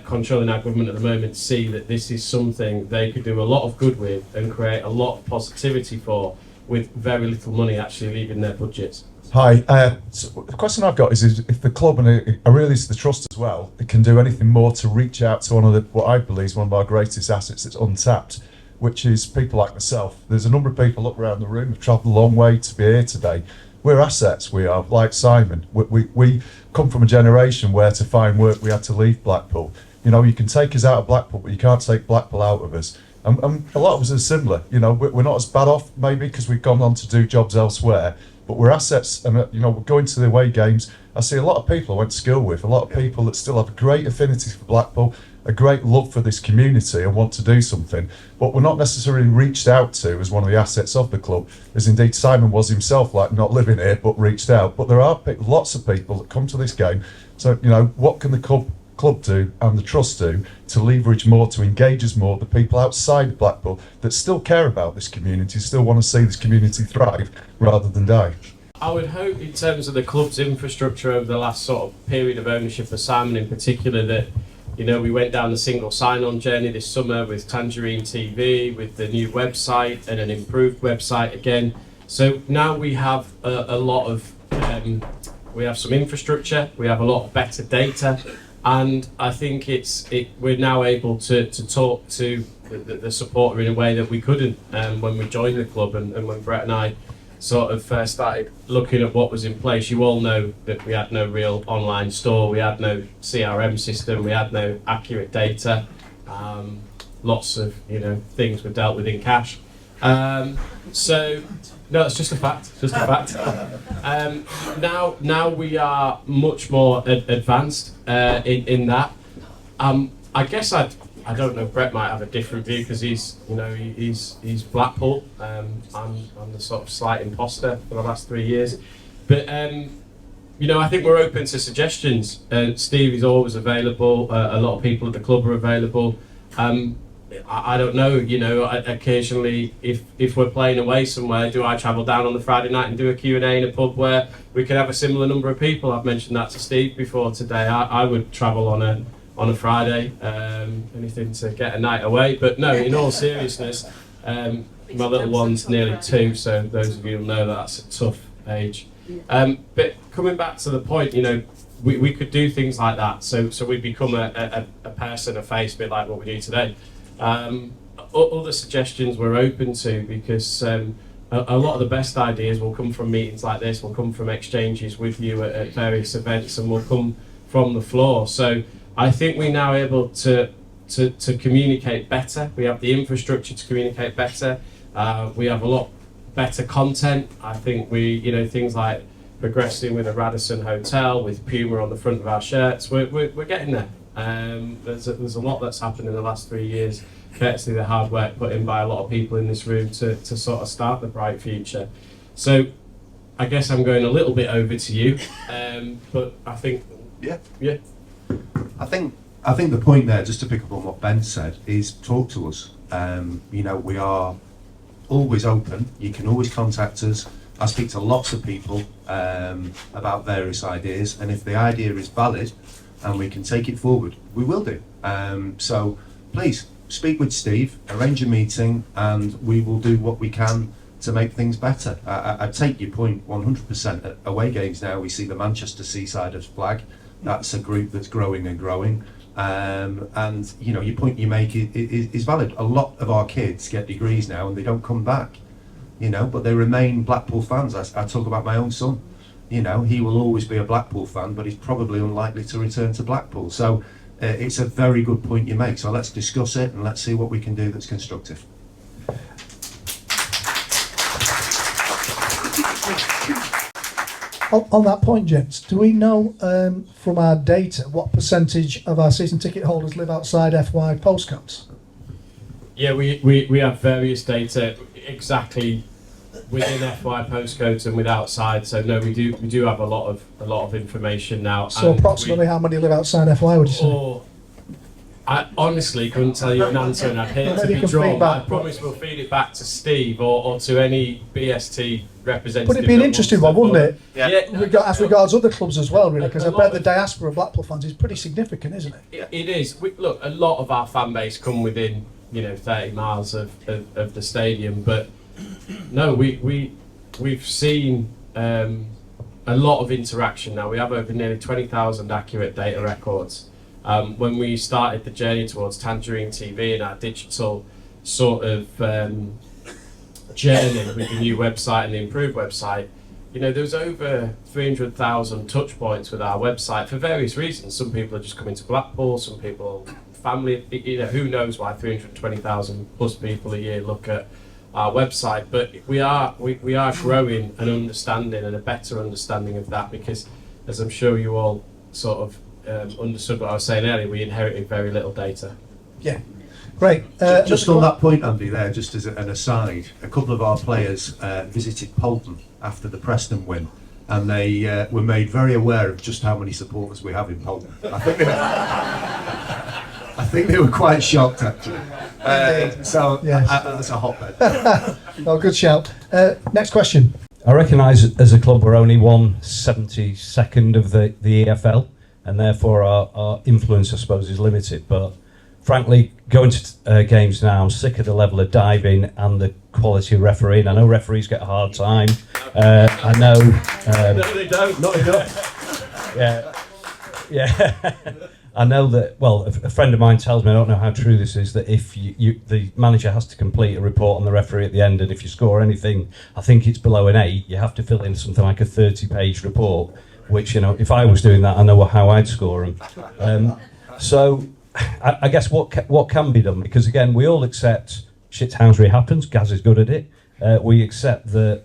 controlling our government at the moment see that this is something they could do a lot of good with and create a lot of positivity for, with very little money actually leaving their budgets. Hi, so the question I've got is if the club, and I really the trust as well, it can do anything more to reach out to what I believe is one of our greatest assets that's untapped, which is people like myself. There's a number of people up around the room who've travelled a long way to be here today. We're assets, we are, like Simon. We come from a generation where to find work we had to leave Blackpool. You can take us out of Blackpool, but you can't take Blackpool out of us. And a lot of us are similar. We're not as bad off maybe because we've gone on to do jobs elsewhere, but we're assets, and we're going to the away games. I see a lot of people I went to school with, a lot of people that still have a great affinity for Blackpool, a great love for this community and want to do something, but were not necessarily reached out to as one of the assets of the club, as indeed Simon was himself, like not living here, but reached out. But there are lots of people that come to this game. So, you know, what can the club do and the trust do to leverage more, to engage us more, the people outside Blackpool that still care about this community, still want to see this community thrive rather than die? I would hope, in terms of the club's infrastructure over the last sort of period of ownership for Simon in particular, that, you know, we went down the single sign-on journey this summer with Tangerine TV, with the new website and an improved website again. So now we have a lot of, we have some infrastructure, we have a lot of better data, and I think we're now able to talk to the supporter in a way that we couldn't when we joined the club, and when Brett and I sort of started looking at what was in place. You all know that we had no real online store, we had no CRM system, we had no accurate data. Lots of, you know, things were dealt with in cash. So no, it's just a fact. Now we are much more advanced in that. I guess I don't know. Brett might have a different view because he's Blackpool. I'm the sort of slight imposter for the last 3 years, but you know, I think we're open to suggestions. Steve is always available. A lot of people at the club are available. I don't know. You know, occasionally, if we're playing away somewhere, do I travel down on the Friday night and do a Q&A in a pub where we can have a similar number of people? I've mentioned that to Steve before today. I would travel on a Friday, anything to get a night away. But no, in all seriousness, my little one's nearly 2, so those of you will know that's a tough age. But coming back to the point, you know, we could do things like that. So we become a person, a face, a bit like what we do today. Other suggestions we're open to, because a lot of the best ideas will come from meetings like this, will come from exchanges with you at various events, and will come from the floor. So I think we're now able to communicate better. We have the infrastructure to communicate better. We have a lot better content. I think you know, things like progressing with a Radisson Hotel, with Puma on the front of our shirts. We're getting there. There's a lot that's happened in the last 3 years, courtesy of the hard work put in by a lot of people in this room to sort of start the bright future. So I guess I'm going a little bit over to you, but I think yeah. I think the point there, just to pick up on what Ben said, is talk to us. You know, we are always open. You can always contact us. I speak to lots of people about various ideas, and if the idea is valid and we can take it forward, we will do. So please speak with Steve, arrange a meeting, and we will do what we can to make things better. I take your point 100%. At away games now, we see the Manchester Seasiders flag. That's a group that's growing and growing. And you know, your point you make is valid. A lot of our kids get degrees now and they don't come back, you know, but they remain Blackpool fans. I talk about my own son. You know, he will always be a Blackpool fan, but he's probably unlikely to return to Blackpool. So it's a very good point you make. So let's discuss it and let's see what we can do that's constructive. On that point, gents, do we know from our data what percentage of our season ticket holders live outside FY postcodes? Yeah, we have various data exactly within FY postcodes and with outside. So no, we do have a lot of information now. So approximately how many live outside FY, would you say? I honestly couldn't tell you an answer, and I'd hate to be drawn. I promise we'll feed it back to Steve or to any BST representative. Would it be an interesting one, wouldn't it? Yeah. As regards other clubs as well, really, because I bet the diaspora of Blackpool fans is pretty significant, isn't it? It is. Look, a lot of our fan base come within 30 miles of the stadium, but no, we've seen a lot of interaction now. We have over nearly 20,000 accurate data records. When we started the journey towards Tangerine TV and our digital sort of journey with the new website and the improved website, there was over 300,000 touch points with our website for various reasons. Some people are just coming to Blackpool, some people, family, who knows why 320,000 plus people a year look at our website. But we are growing an understanding and a better understanding of that, because as I'm sure you all sort of understood what I was saying earlier, we inherited very little data. Yeah. Great. Just on that point, Andy, there, just as an aside, a couple of our players visited Polton after the Preston win, and they were made very aware of just how many supporters we have in Polton. I think they were quite shocked, actually. So Yes. that's a hotbed. Oh, good shout. Next question. I recognise as a club we're only 1/72nd of the EFL, and therefore our influence, I suppose, is limited. But frankly, going to games now, I'm sick of the level of diving and the quality of refereeing. I know referees get a hard time. I know. No, they don't. Not enough. Yeah. I know that, well, a friend of mine tells me, I don't know how true this is, that if the manager has to complete a report on the referee at the end, and if you score anything, I think it's below an 8, you have to fill in something like a 30-page report, which, you know, if I was doing that, I know how I'd score them. So I guess what can be done, because again, we all accept shithousery happens, Gaz is good at it, we accept that,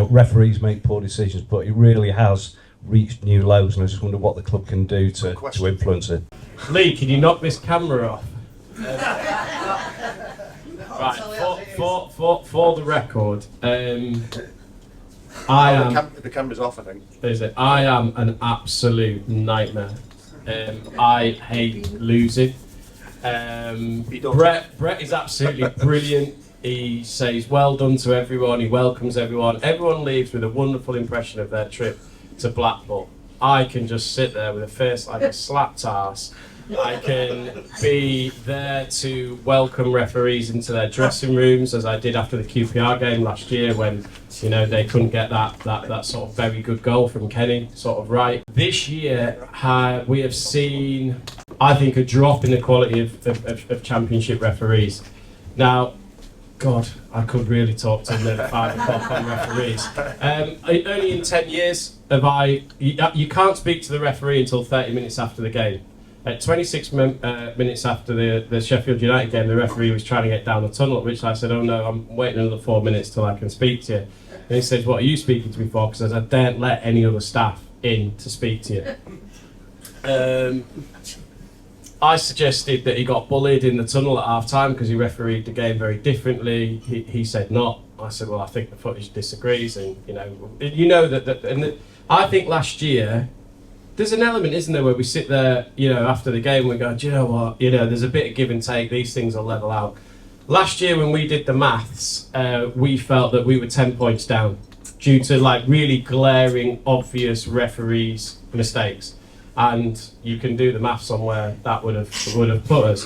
referees make poor decisions, but it really has reached new lows, and I just wonder what the club can do to influence it. Lee, can you knock this camera off? Right, for the record, The camera's off, I think. Is it? I am an absolute nightmare. I hate losing. Brett is absolutely brilliant. He says well done to everyone, he welcomes everyone. Everyone leaves with a wonderful impression of their trip to Blackpool. I can just sit there with a face like a slapped arse. I can be there to welcome referees into their dressing rooms, as I did after the QPR game last year when, you know, they couldn't get that sort of very good goal from Kenny sort of right. This year we have seen, I think, a drop in the quality of Championship referees. Now, God, I could really talk to them at 5 o'clock on referees. Only in 10 years have you can't speak to the referee until 30 minutes after the game. At 26 minutes after the Sheffield United game, the referee was trying to get down the tunnel, at which I said, oh no, I'm waiting another 4 minutes till I can speak to you. And he said, what are you speaking to me for? Because I daren't let any other staff in to speak to you. I suggested that he got bullied in the tunnel at half-time because he refereed the game very differently. He said not. I said, well, I think the footage disagrees, and I think last year there's an element, isn't there, where we sit there, after the game and we go, do you know what, there's a bit of give and take, these things will level out. Last year when we did the maths, we felt that we were 10 points down due to really glaring, obvious referees' mistakes. And you can do the maths on where that would have put us.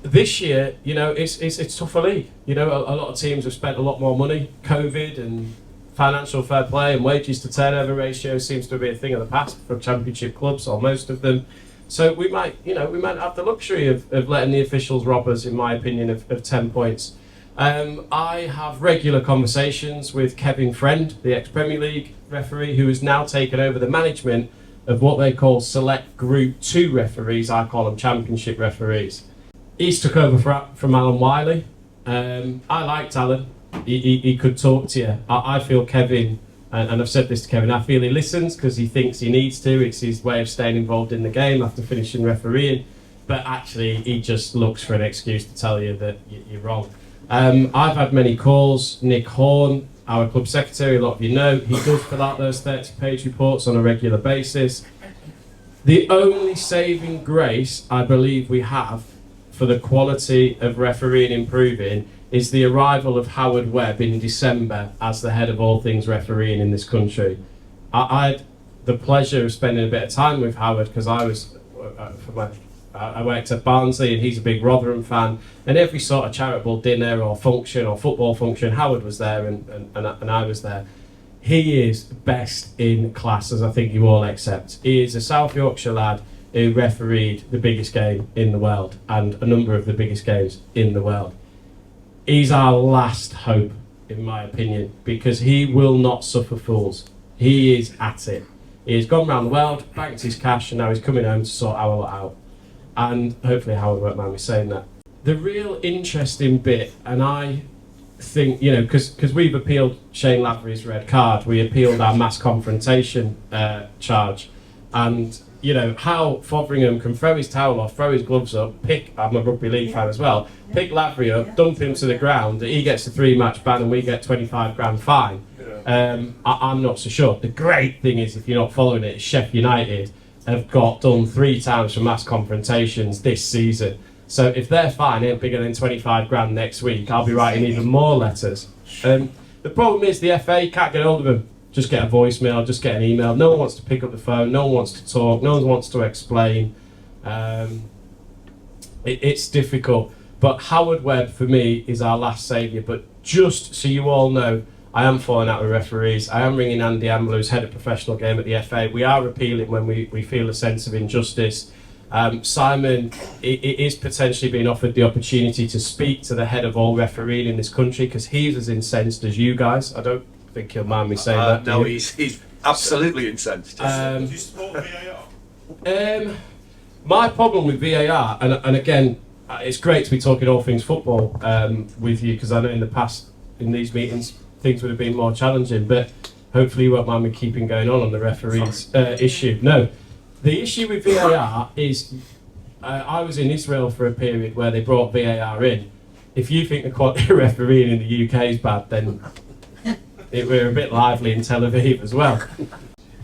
This year, it's tough for league. A lot of teams have spent a lot more money. COVID and financial fair play and wages to turnover ratio seems to be a thing of the past for Championship clubs, or most of them. So we might have the luxury of letting the officials rob us, in my opinion, of 10 points. I have regular conversations with Kevin Friend, the ex-Premier League referee, who has now taken over the management of what they call Select Group 2 referees. I call them Championship referees. He's took over from Alan Wiley. I liked Alan. He could talk to you. I feel Kevin, and I've said this to Kevin, I feel he listens because he thinks he needs to. It's his way of staying involved in the game after finishing refereeing. But actually, he just looks for an excuse to tell you that you're wrong. I've had many calls. Nick Horn, our club secretary, a lot of you know, he does fill out those 30-page reports on a regular basis. The only saving grace I believe we have for the quality of refereeing improving is the arrival of Howard Webb in December as the head of all things refereeing in this country. I had the pleasure of spending a bit of time with Howard because I worked at Barnsley and he's a big Rotherham fan, and every sort of charitable dinner or function or football function, Howard was there and I was there. He is best in class, as I think you all accept. He is a South Yorkshire lad who refereed the biggest game in the world and a number of the biggest games in the world. He's our last hope, in my opinion, because he will not suffer fools. He is at it. He has gone around the world, banked his cash, and now he's coming home to sort our lot out. And hopefully Howard won't mind me saying that. The real interesting bit, and I think, because we've appealed Shane Lavery's red card, we appealed our mass confrontation charge, and you know, how Fotheringham can throw his towel off, throw his gloves up, I'm a rugby league fan as well, pick Lavery up, dump him to the ground, he gets a 3-match ban and we get 25 grand fine. I'm not so sure. The great thing is, if you're not following it, Sheffield United have got done 3 times for mass confrontations this season. So if their fine ain't bigger than 25 grand next week, I'll be writing even more letters. The problem is the FA can't get hold of them. Just get a voicemail, just get an email. No one wants to pick up the phone, no one wants to talk, no one wants to explain. It's difficult. But Howard Webb, for me, is our last saviour. But just so you all know, I am falling out with referees. I am ringing Andy Amble, who's head of professional game at the FA. We are appealing when we feel a sense of injustice. Simon is potentially being offered the opportunity to speak to the head of all refereeing in this country, because he's as incensed as you guys. I don't think he'll mind me saying that. No, he's absolutely incensed. Do you support VAR? My problem with VAR, and again, it's great to be talking all things football with you, because I know in the past, in these meetings, things would have been more challenging, but hopefully you won't mind me keeping going on the referees issue. No, the issue with VAR is, I was in Israel for a period where they brought VAR in. If you think the quality of refereeing in the UK is bad, then we're a bit lively in Tel Aviv as well.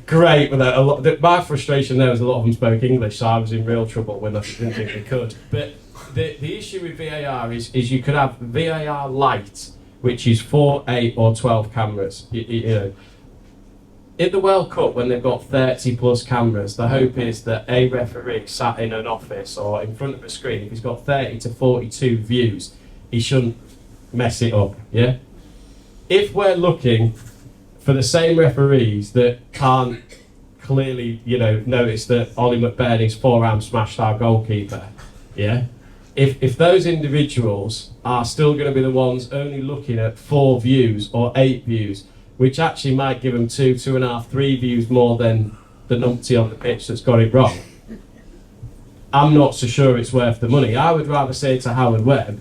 Great, but my frustration there was a lot of them spoke English, so I was in real trouble when I didn't think they could. But the issue with VAR is you could have VAR light, which is 4, 8 or 12 cameras. You know, in the World Cup, when they've got 30 plus cameras, the hope is that a referee sat in an office or in front of a screen, if he's got 30 to 42 views, he shouldn't mess it up, yeah? If we're looking for the same referees that can't clearly, you know, notice that Ollie McBurney's forearm smashed our goalkeeper, yeah? If those individuals are still going to be the ones only looking at 4 views or 8 views, which actually might give them 2, 2.5, 3 views more than the numpty on the pitch that's got it wrong, I'm not so sure it's worth the money. I would rather say to Howard Webb,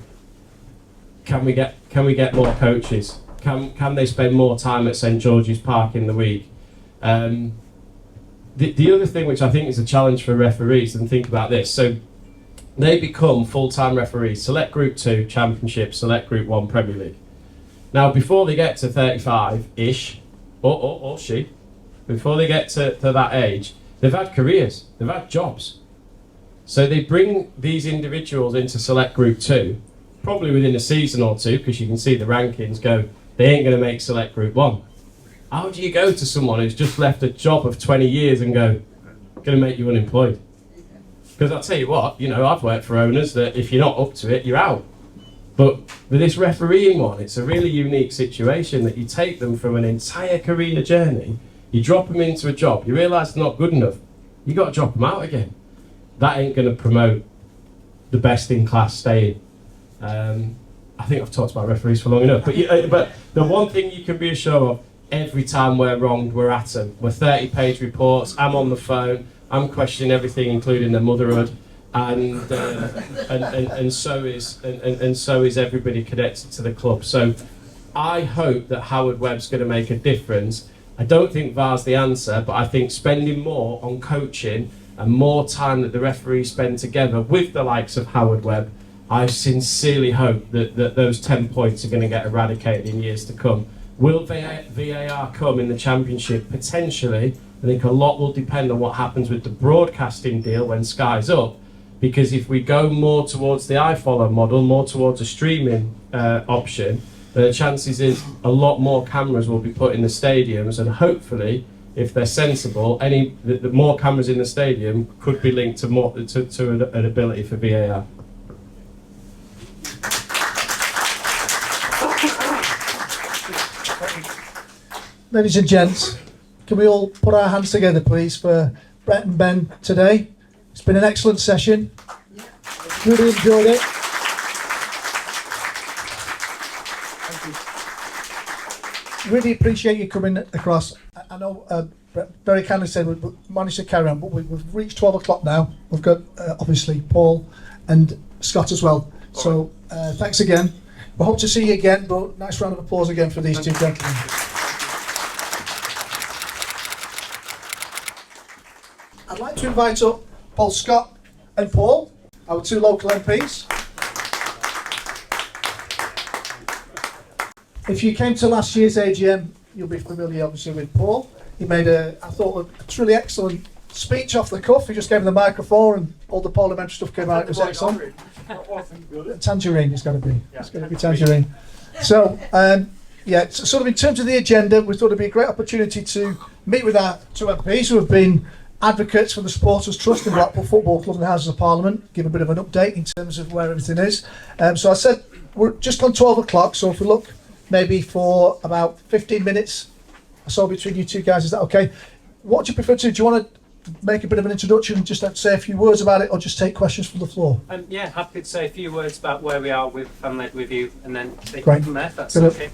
can we get more coaches? Can they spend more time at St George's Park in the week? The other thing which I think is a challenge for referees, and think about this, so they become full-time referees, select Group 2 Championship, select Group 1 Premier League. Now before they get to 35-ish, or she, before they get to that age, they've had careers, they've had jobs. So they bring these individuals into select Group 2, probably within a season or two, because you can see the rankings go, they ain't going to make select Group 1. How do you go to someone who's just left a job of 20 years and go, going to make you unemployed? Because I'll tell you what, you know, I've worked for owners that if you're not up to it, you're out. But with this refereeing one, it's a really unique situation that you take them from an entire career journey, you drop them into a job, you realise they're not good enough, you got to drop them out again. That ain't going to promote the best in class staying. I think I've talked about referees for long enough, but the one thing you can be assured of, every time we're wronged, we're at them. We're 30-page reports, I'm on the phone, I'm questioning everything, including their motherhood, and so is everybody connected to the club. So I hope that Howard Webb's going to make a difference. I don't think VAR's the answer, but I think spending more on coaching and more time that the referees spend together with the likes of Howard Webb, I sincerely hope that those 10 points are going to get eradicated in years to come. Will VAR come in the Championship? Potentially. I think a lot will depend on what happens with the broadcasting deal when Sky's up, because if we go more towards the iFollow model, more towards a streaming option, the chances is a lot more cameras will be put in the stadiums, and hopefully, if they're sensible, the more cameras in the stadium could be linked to an ability for VAR. Ladies and gents, can we all put our hands together, please, for Brett and Ben today? It's been an excellent session. Really enjoyed it. Really appreciate you coming across. I know Brett very kindly said we've managed to carry on, but we've reached 12 o'clock now. We've got, obviously, Paul and Scott as well. So thanks again. We hope to see you again, but nice round of applause again for these two gentlemen. I'd like to invite up Paul Scott and Paul, our two local MPs. If you came to last year's AGM, you'll be familiar obviously with Paul. He made I thought, a truly excellent speech off the cuff. He just gave him the microphone and all the parliamentary stuff came out. It was excellent. Tangerine, it's got to be. It's got to be tangerine. So, yeah, sort of in terms of the agenda, we thought it'd be a great opportunity to meet with our two MPs who have been advocates for the Supporters Trust in Blackpool Football Club and the Houses of Parliament, give a bit of an update in terms of where everything is. So I said we're just on 12 o'clock, so if we look maybe for about 15 minutes or so between you two guys, is that okay? What do you prefer to do? Do you want to make a bit of an introduction, just say a few words about it, or just take questions from the floor? Yeah, happy to say a few words about where we are with fan-led review and then take Great. it from there, if that's Good. okay.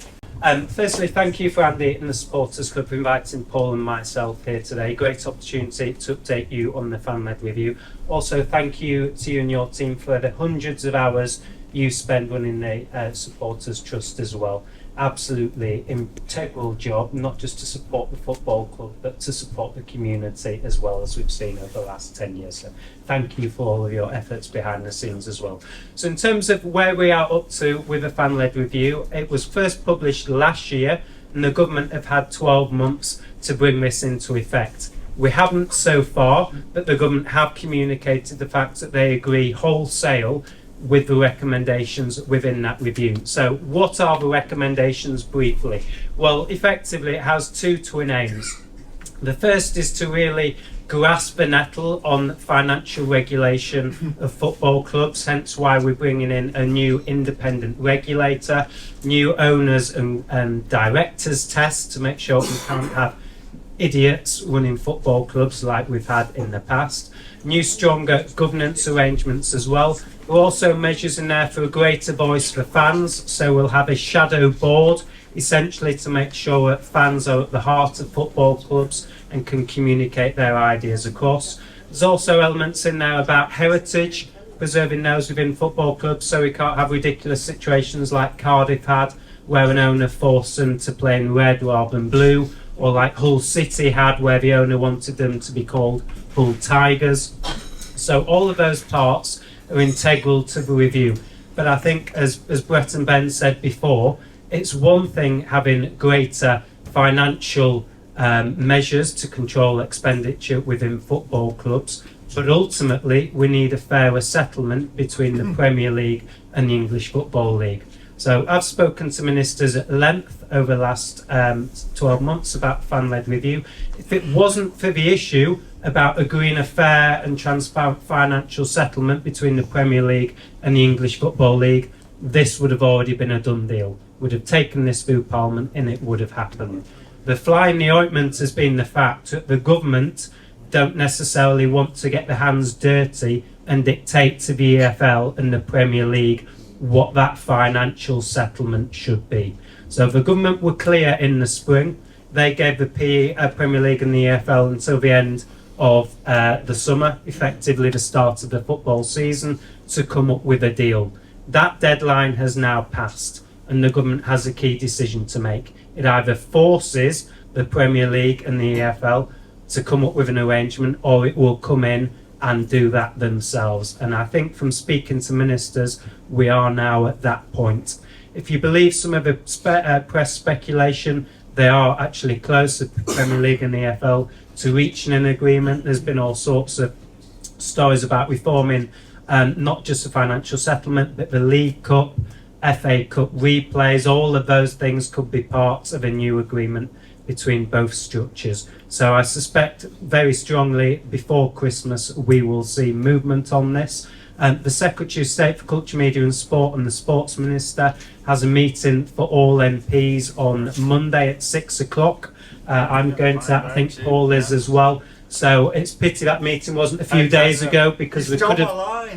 Firstly, thank you for Andy and the Supporters Club for inviting Paul and myself here today. Great opportunity to update you on the fan-led review. Also, thank you to you and your team for the hundreds of hours you spend running the Supporters Trust as well. Absolutely integral job, not just to support the football club, but to support the community as well, as we've seen over the last 10 years. So thank you for all of your efforts behind the scenes as well. So in terms of where we are up to with the fan-led review, it was first published last year and the government have had 12 months to bring this into effect. We haven't so far, but the government have communicated the fact that they agree wholesale with the recommendations within that review. So what are the recommendations briefly? Well, effectively it has two twin aims. The first is to really grasp the nettle on financial regulation of football clubs, hence why we're bringing in a new independent regulator, new owners and directors test to make sure we can't have idiots running football clubs like we've had in the past. New stronger governance arrangements as well. There are also measures in there for a greater voice for fans, so we'll have a shadow board essentially to make sure that fans are at the heart of football clubs and can communicate their ideas across. There's also elements in there about heritage, preserving those within football clubs so we can't have ridiculous situations like Cardiff had where an owner forced them to play in red rather than blue, or like Hull City had where the owner wanted them to be called Hull Tigers. So all of those parts are integral to the review. But I think as Brett and Ben said before, it's one thing having greater financial measures to control expenditure within football clubs, but ultimately we need a fairer settlement between the Premier League and the English Football League. So I've spoken to ministers at length over the last 12 months about fan-led review. If it wasn't for the issue about agreeing a fair and transparent financial settlement between the Premier League and the English Football League, this would have already been a done deal. Would have taken this through Parliament and it would have happened. The fly in the ointment has been the fact that the government don't necessarily want to get their hands dirty and dictate to the EFL and the Premier League what that financial settlement should be. So the government were clear in the spring. They gave the Premier League and the EFL until the end of the summer, effectively the start of the football season, to come up with a deal. That deadline has now passed and the government has a key decision to make. It either forces the Premier League and the EFL to come up with an arrangement, or it will come in and do that themselves. And I think from speaking to ministers, we are now at that point. If you believe some of the press speculation, they are actually close, the Premier League and the EFL, to reaching an agreement. There's been all sorts of stories about reforming not just the financial settlement, but the League Cup, FA Cup replays. All of those things could be parts of a new agreement between both structures. So I suspect very strongly before Christmas we will see movement on this. The Secretary of State for Culture, Media and Sport and the Sports Minister has a meeting for all MPs on Monday at 6 o'clock. I'm going to that, I think Paul is as well. So it's pity that meeting wasn't a few days ago, because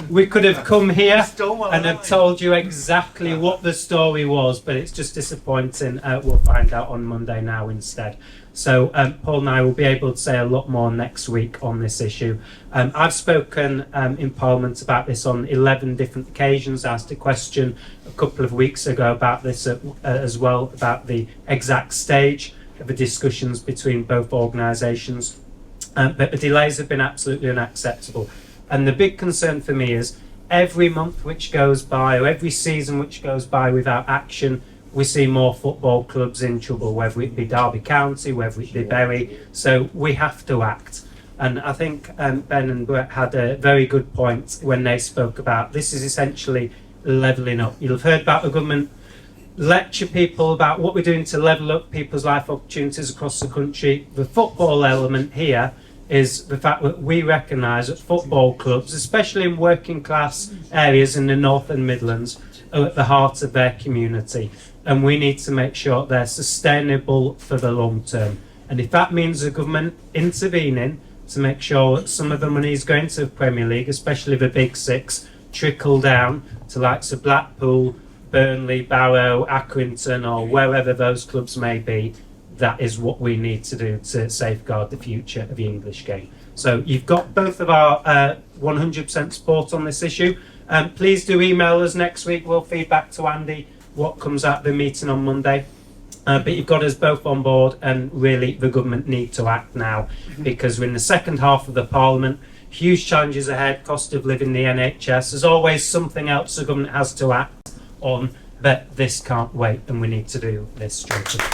we could have come here and have told you exactly what the story was, but it's just disappointing. We'll find out on Monday now instead. So Paul and I will be able to say a lot more next week on this issue. I've spoken in Parliament about this on 11 different occasions. I asked a question a couple of weeks ago about this as well, about the exact stage of the discussions between both organisations. but the delays have been absolutely unacceptable. And the big concern for me is every month which goes by, or every season which goes by without action, we see more football clubs in trouble, whether it be Derby County, whether it be Bury. So we have to act. And I think Ben and Brett had a very good point when they spoke about this is essentially levelling up. You'll have heard about the government lecture people about what we're doing to level up people's life opportunities across the country. The football element here is the fact that we recognise that football clubs, especially in working class areas in the North and Midlands, are at the heart of their community. And we need to make sure they're sustainable for the long term. And if that means the government intervening to make sure that some of the money is going to the Premier League, especially the big six, trickle down to likes of Blackpool, Burnley, Barrow, Accrington, or wherever those clubs may be, that is what we need to do to safeguard the future of the English game. So you've got both of our 100% support on this issue. Please do email us next week. We'll feed back to Andy what comes out of the meeting on Monday. But you've got us both on board, and really the government need to act now, because we're in the second half of the Parliament. Huge challenges ahead, cost of living, the NHS. There's always something else the government has to act on, but this can't wait, and we need to do this straight away.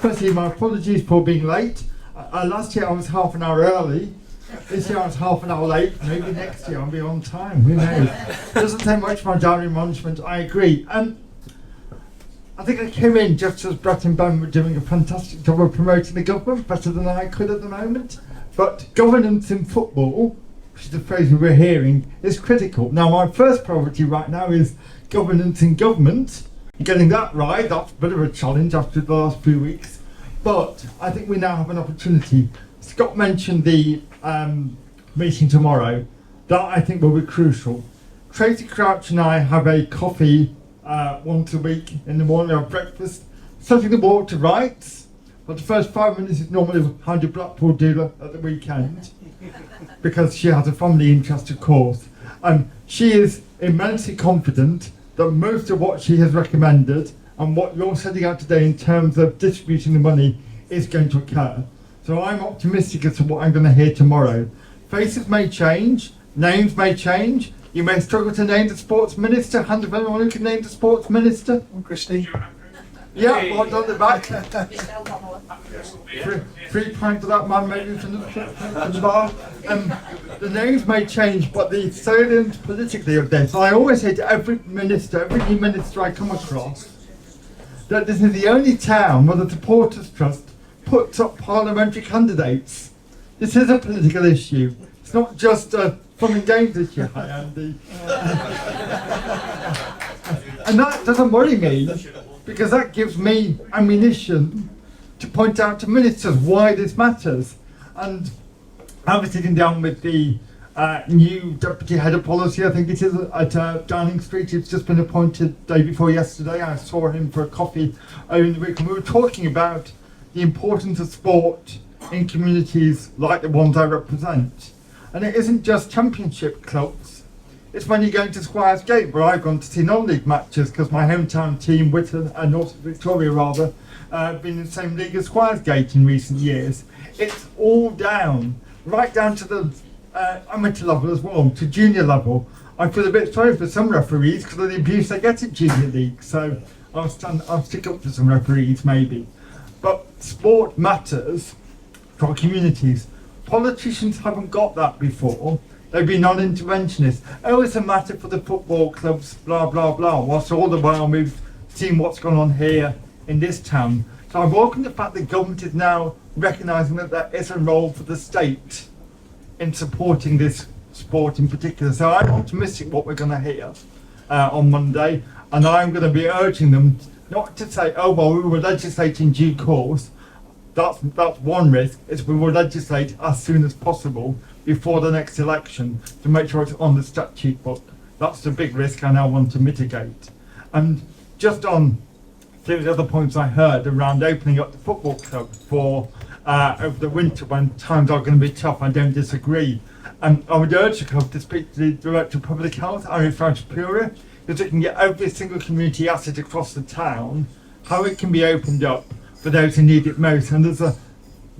Firstly, my apologies for being late. Last year I was half an hour early. This year I was half an hour late. Maybe next year I'll be on time. Who knows? Doesn't take much for my diary management. I agree. I think I came in just as Brett and Ben were doing a fantastic job of promoting the government, better than I could at the moment. But governance in football, which is the phrase we're hearing, is critical. Now, my first priority right now is governance in government. Getting that right, that's a bit of a challenge after the last few weeks. But I think we now have an opportunity. Scott mentioned the meeting tomorrow. That I think will be crucial. Tracy Crouch and I have a coffee once a week in the morning, our breakfast, setting the ball to rights. But the first 5 minutes is normally how did Blackpool do at the weekend, because she has a family interest, of course. She is immensely confident that most of what she has recommended and what you're setting out today in terms of distributing the money is going to occur. So I'm optimistic as to what I'm going to hear tomorrow. Faces may change, names may change. You may struggle to name the sports minister. Hand of anyone who can name the sports minister? Christine. Yeah, well done the back. Free point for that man, maybe from the bar. The names may change, but the salient politically of this, I always say to every minister, every new minister I come across, that this is the only town where the Supporters Trust puts up parliamentary candidates. This is a political issue. It's not just a fun and games issue. Hi, Andy. And that doesn't worry me, because that gives me ammunition to point out to ministers why this matters. And I was sitting down with the new deputy head of policy, I think it is, at Downing Street. He's just been appointed day before yesterday. I saw him for a coffee earlier in the week, and we were talking about the importance of sport in communities like the ones I represent. And it isn't just championship clubs. It's when you go to Squires Gate, where I've gone to see non-league matches, because my hometown team, Whitton and North Victoria rather, been in the same league as Squires Gate in recent years. It's all down, right down to the amateur level as well, to junior level. I feel a bit sorry for some referees because of the abuse they get in junior league, so I'll stick up for some referees maybe. But sport matters to our communities. Politicians haven't got that before. They've been non-interventionists. Oh, it's a matter for the football clubs, blah, blah, blah. Whilst all the while we've seen what's gone on here in this town. So I welcome the fact that government is now recognising that there is a role for the state in supporting this sport in particular. So I'm optimistic what we're going to hear on Monday. And I'm going to be urging them not to say, oh, well, we will legislate in due course. That's one risk, is we will legislate as soon as possible before the next election to make sure it's on the statute book. That's the big risk I now want to mitigate. And just on some of the other points I heard around opening up the football club for over the winter when times are going to be tough, I don't disagree. And I would urge the club to speak to the Director of Public Health, Arif because it can get every single community asset across the town, how it can be opened up for those who need it most. And there's a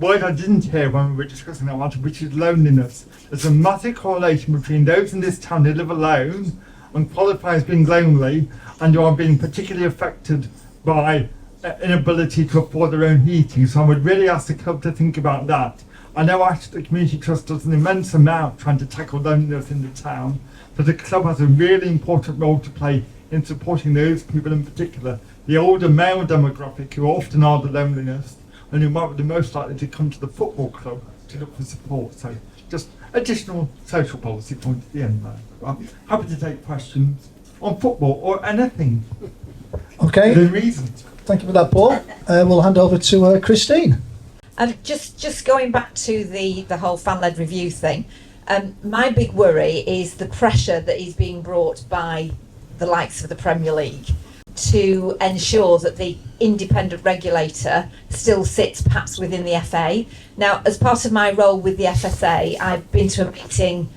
word I didn't hear when we were discussing that matter, which is loneliness. There's a massive correlation between those in this town who live alone and qualify as being lonely and who are being particularly affected by inability to afford their own heating. So I would really ask the club to think about that. I know actually the Community Trust does an immense amount trying to tackle loneliness in the town, but the club has a really important role to play in supporting those people in particular, the older male demographic who often are the loneliest and who might be the most likely to come to the football club to look for support. So just additional social policy point at the end there. I'm happy to take questions on football or anything. Okay. Within reason. Thank you for that, Paul. We'll hand over to Christine. Just going back to the whole fan-led review thing, my big worry is the pressure that is being brought by the likes of the Premier League to ensure that the independent regulator still sits perhaps within the FA. Now, as part of my role with the FSA, I've been to a meeting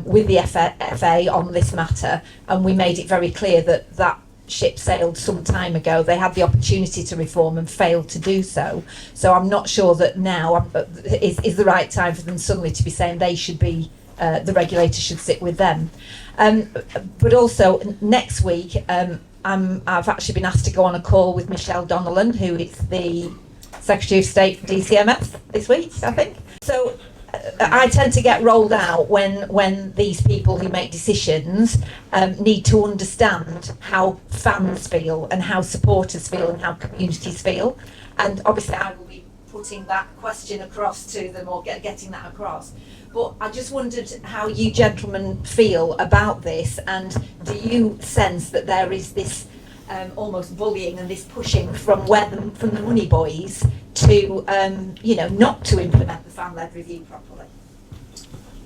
with the FA on this matter, and we made it very clear that that ship sailed some time ago. They had the opportunity to reform and failed to do so. So I'm not sure that now is the right time for them suddenly to be saying they should be, the regulator should sit with them. But also next week, I've actually been asked to go on a call with Michelle Donnellan, who is the Secretary of State for DCMF this week, I think. So I tend to get rolled out when these people who make decisions need to understand how fans feel and how supporters feel and how communities feel. And obviously I will be putting that question across to them or getting that across. But I just wondered how you gentlemen feel about this, and do you sense that there is this almost bullying and this pushing from the money boys to not to implement the fan-led review properly?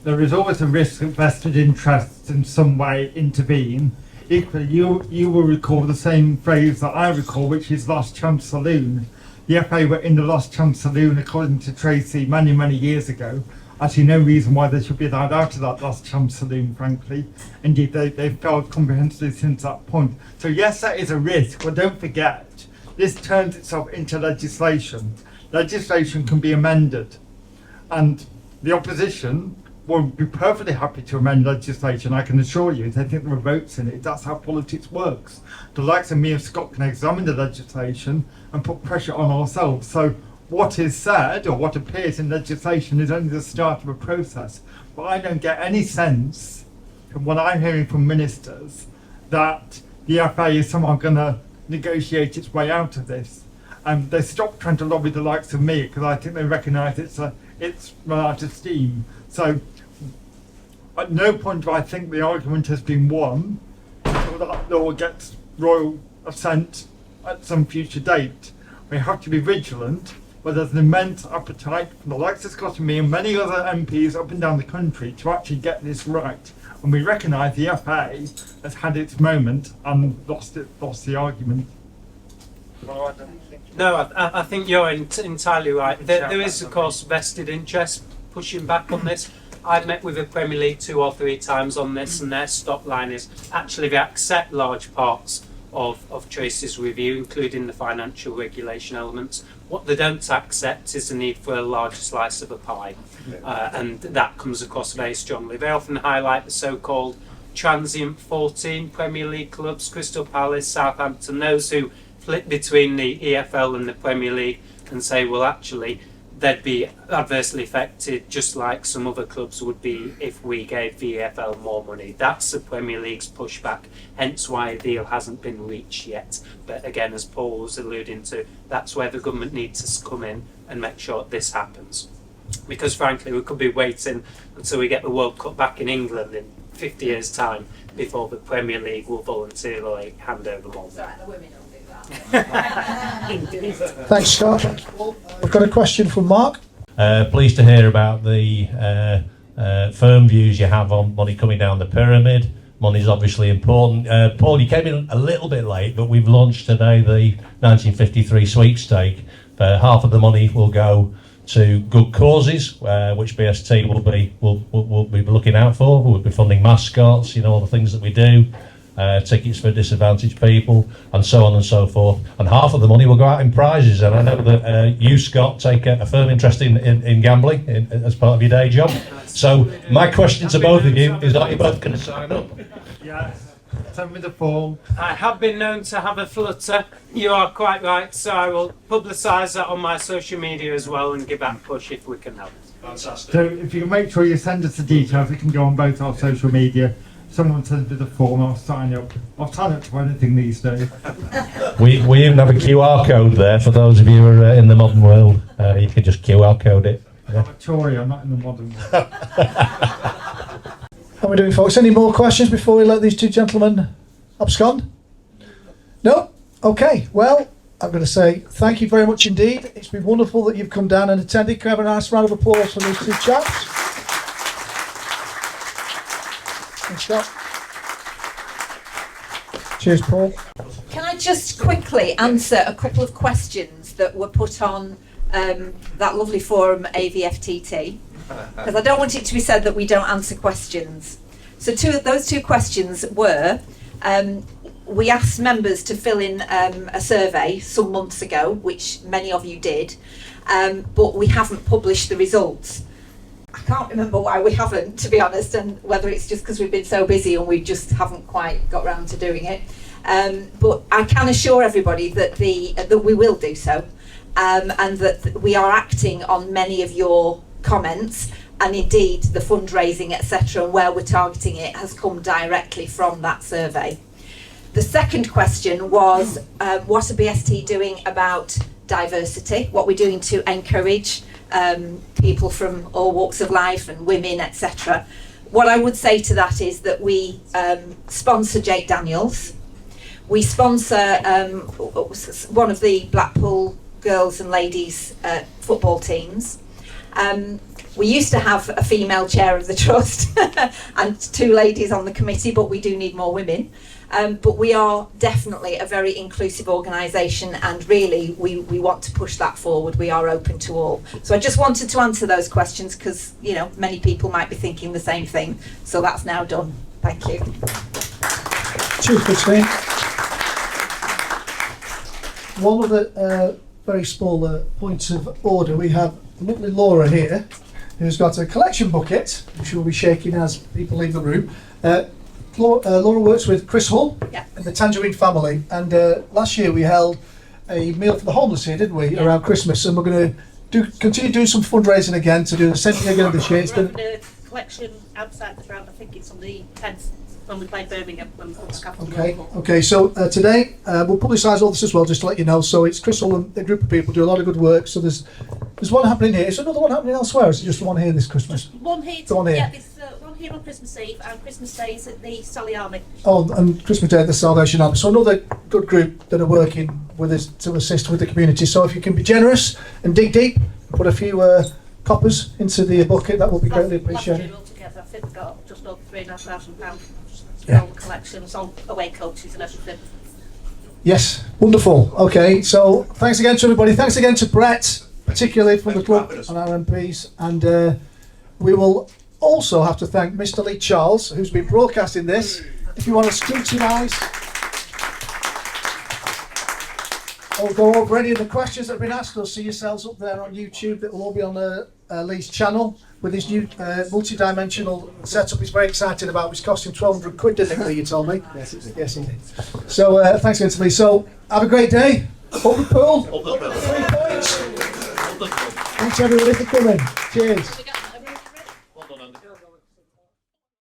There is always a risk that vested interests in some way intervene. Equally, you will recall the same phrase that I recall, which is last chance saloon. The FA were in the last chance saloon, according to Tracy, many, many years ago. I see no reason why they should be allowed out of that last chance saloon, frankly. Indeed, they've failed comprehensively since that point. So yes, that is a risk, but don't forget, this turns itself into legislation. Legislation can be amended, and the opposition will be perfectly happy to amend legislation, I can assure you. They think there are votes in it. That's how politics works. The likes of me and Scott can examine the legislation and put pressure on ourselves. So what is said or what appears in legislation is only the start of a process. But I don't get any sense from what I'm hearing from ministers that the FA is somehow going to negotiate its way out of this. They stopped trying to lobby the likes of me because I think they recognise it's run out of steam. So at no point do I think the argument has been won until that law gets royal assent at some future date. We have to be vigilant, but there's an immense appetite from the likes of Scott and me and many other MPs up and down the country to actually get this right. And we recognise the FA has had its moment and lost the argument. No, I think you're entirely right. There is, of course, vested interest pushing back on this. I've met with the Premier League 2 or 3 times on this, and their stop line is actually they accept large parts of Tracy's review, including the financial regulation elements. What they don't accept is the need for a larger slice of a pie, and that comes across very strongly. They often highlight the so-called transient 14 Premier League clubs, Crystal Palace, Southampton, those who flip between the EFL and the Premier League and say, well, actually, they'd be adversely affected just like some other clubs would be if we gave the EFL more money. That's the Premier League's pushback, hence why a deal hasn't been reached yet. But again, as Paul was alluding to, that's where the government needs to come in and make sure this happens. Because frankly, we could be waiting until we get the World Cup back in England in 50 years' time before the Premier League will voluntarily hand over more. So the women will do that. Thanks, Scott. We've got a question from Mark. Pleased to hear about the firm views you have on money coming down the pyramid. Money's obviously important. Paul, you came in a little bit late, but we've launched today the 1953 sweepstake. Half of the money will go to good causes, which BST will be looking out for. We'll be funding mascots, all the things that we do. tickets for disadvantaged people, and so on and so forth. And half of the money will go out in prizes. And I know that you, Scott, take a firm interest in gambling as part of your day job. So my question to both of you is, are you both going to sign up? Yes. Send me the form. I have been known to have a flutter. You are quite right, so I will publicise that on my social media as well and give that a push if we can help. Fantastic. So if you can make sure you send us the details, it can go on both our social media. Someone sends me the form, I'll sign up. I'll sign up to anything these days. We even have a QR code there for those of you who are in the modern world. You can just QR code it. I'm a Tory, I'm not in the modern world. How are we doing, folks? Any more questions before we let these two gentlemen abscond? No? Okay, well, I'm going to say thank you very much indeed. It's been wonderful that you've come down and attended. Can I have a nice round of applause for these two chaps? Thanks, Scott. Cheers, Paul. Can I just quickly answer a couple of questions that were put on that lovely forum, AVFTT? Because I don't want it to be said that we don't answer questions. So those two questions were, we asked members to fill in a survey some months ago, which many of you did, but we haven't published the results. I can't remember why we haven't, to be honest, and whether it's just because we've been so busy and we just haven't quite got round to doing it. But I can assure everybody that that we will do so, and that we are acting on many of your comments, and indeed the fundraising, etc., and where we're targeting it has come directly from that survey. The second question was, what are BST doing about diversity? What we're doing to encourage people from all walks of life and women, etc. What I would say to that is that we sponsor Jake Daniels. We sponsor one of the Blackpool girls and ladies football teams. We used to have a female chair of the trust and two ladies on the committee, but we do need more women. But we are definitely a very inclusive organisation, and really we want to push that forward. We are open to all. So I just wanted to answer those questions because, you know, many people might be thinking the same thing. So that's now done. Thank you. Cheers, Christine. One of the very small points of order, we have lovely Laura here, who's got a collection bucket, which will be shaking as people leave the room. Laura works with Chris Hull and the Tangerine family, and last year we held a meal for the homeless here, didn't we, around Christmas, and we're going to continue doing some fundraising again to do the same thing again this year. It's been a collection outside the ground, I think it's on the 10th when we played Birmingham when we put the capital. Okay, so today we'll publicise all this as well, just to let you know. So it's Chris Hull and a group of people do a lot of good work. So there's one happening here. Is there another one happening elsewhere? Or is it just the one here this Christmas? One here. The one here. Yeah, there's one here on Christmas Eve, and Christmas Day is at the Sally Army. Oh, and Christmas Day at the Salvation Army. So another good group that are working with us to assist with the community. So if you can be generous and dig deep, put a few coppers into the bucket, that will be greatly appreciated. Altogether, I think we've got just over £3,500 Yeah. all the collections, all away coaches and everything. Yes, wonderful. Okay, so thanks again to everybody. Thanks again to Brett, particularly from the club and our MPs. And we will also have to thank Mr. Lee Charles, who's been broadcasting this. If you want to scrutinise or go over any of the questions that have been asked, or see yourselves up there on YouTube. That will all be on Lee's channel with his new multi-dimensional setup. He's very excited about, which cost him 1,200 quid, didn't it, Lee, you told me? Yes, it did. Yes, he did. So thanks again to Lee. So have a great day. Up the pool. 3 points. Thanks everybody for coming. Cheers.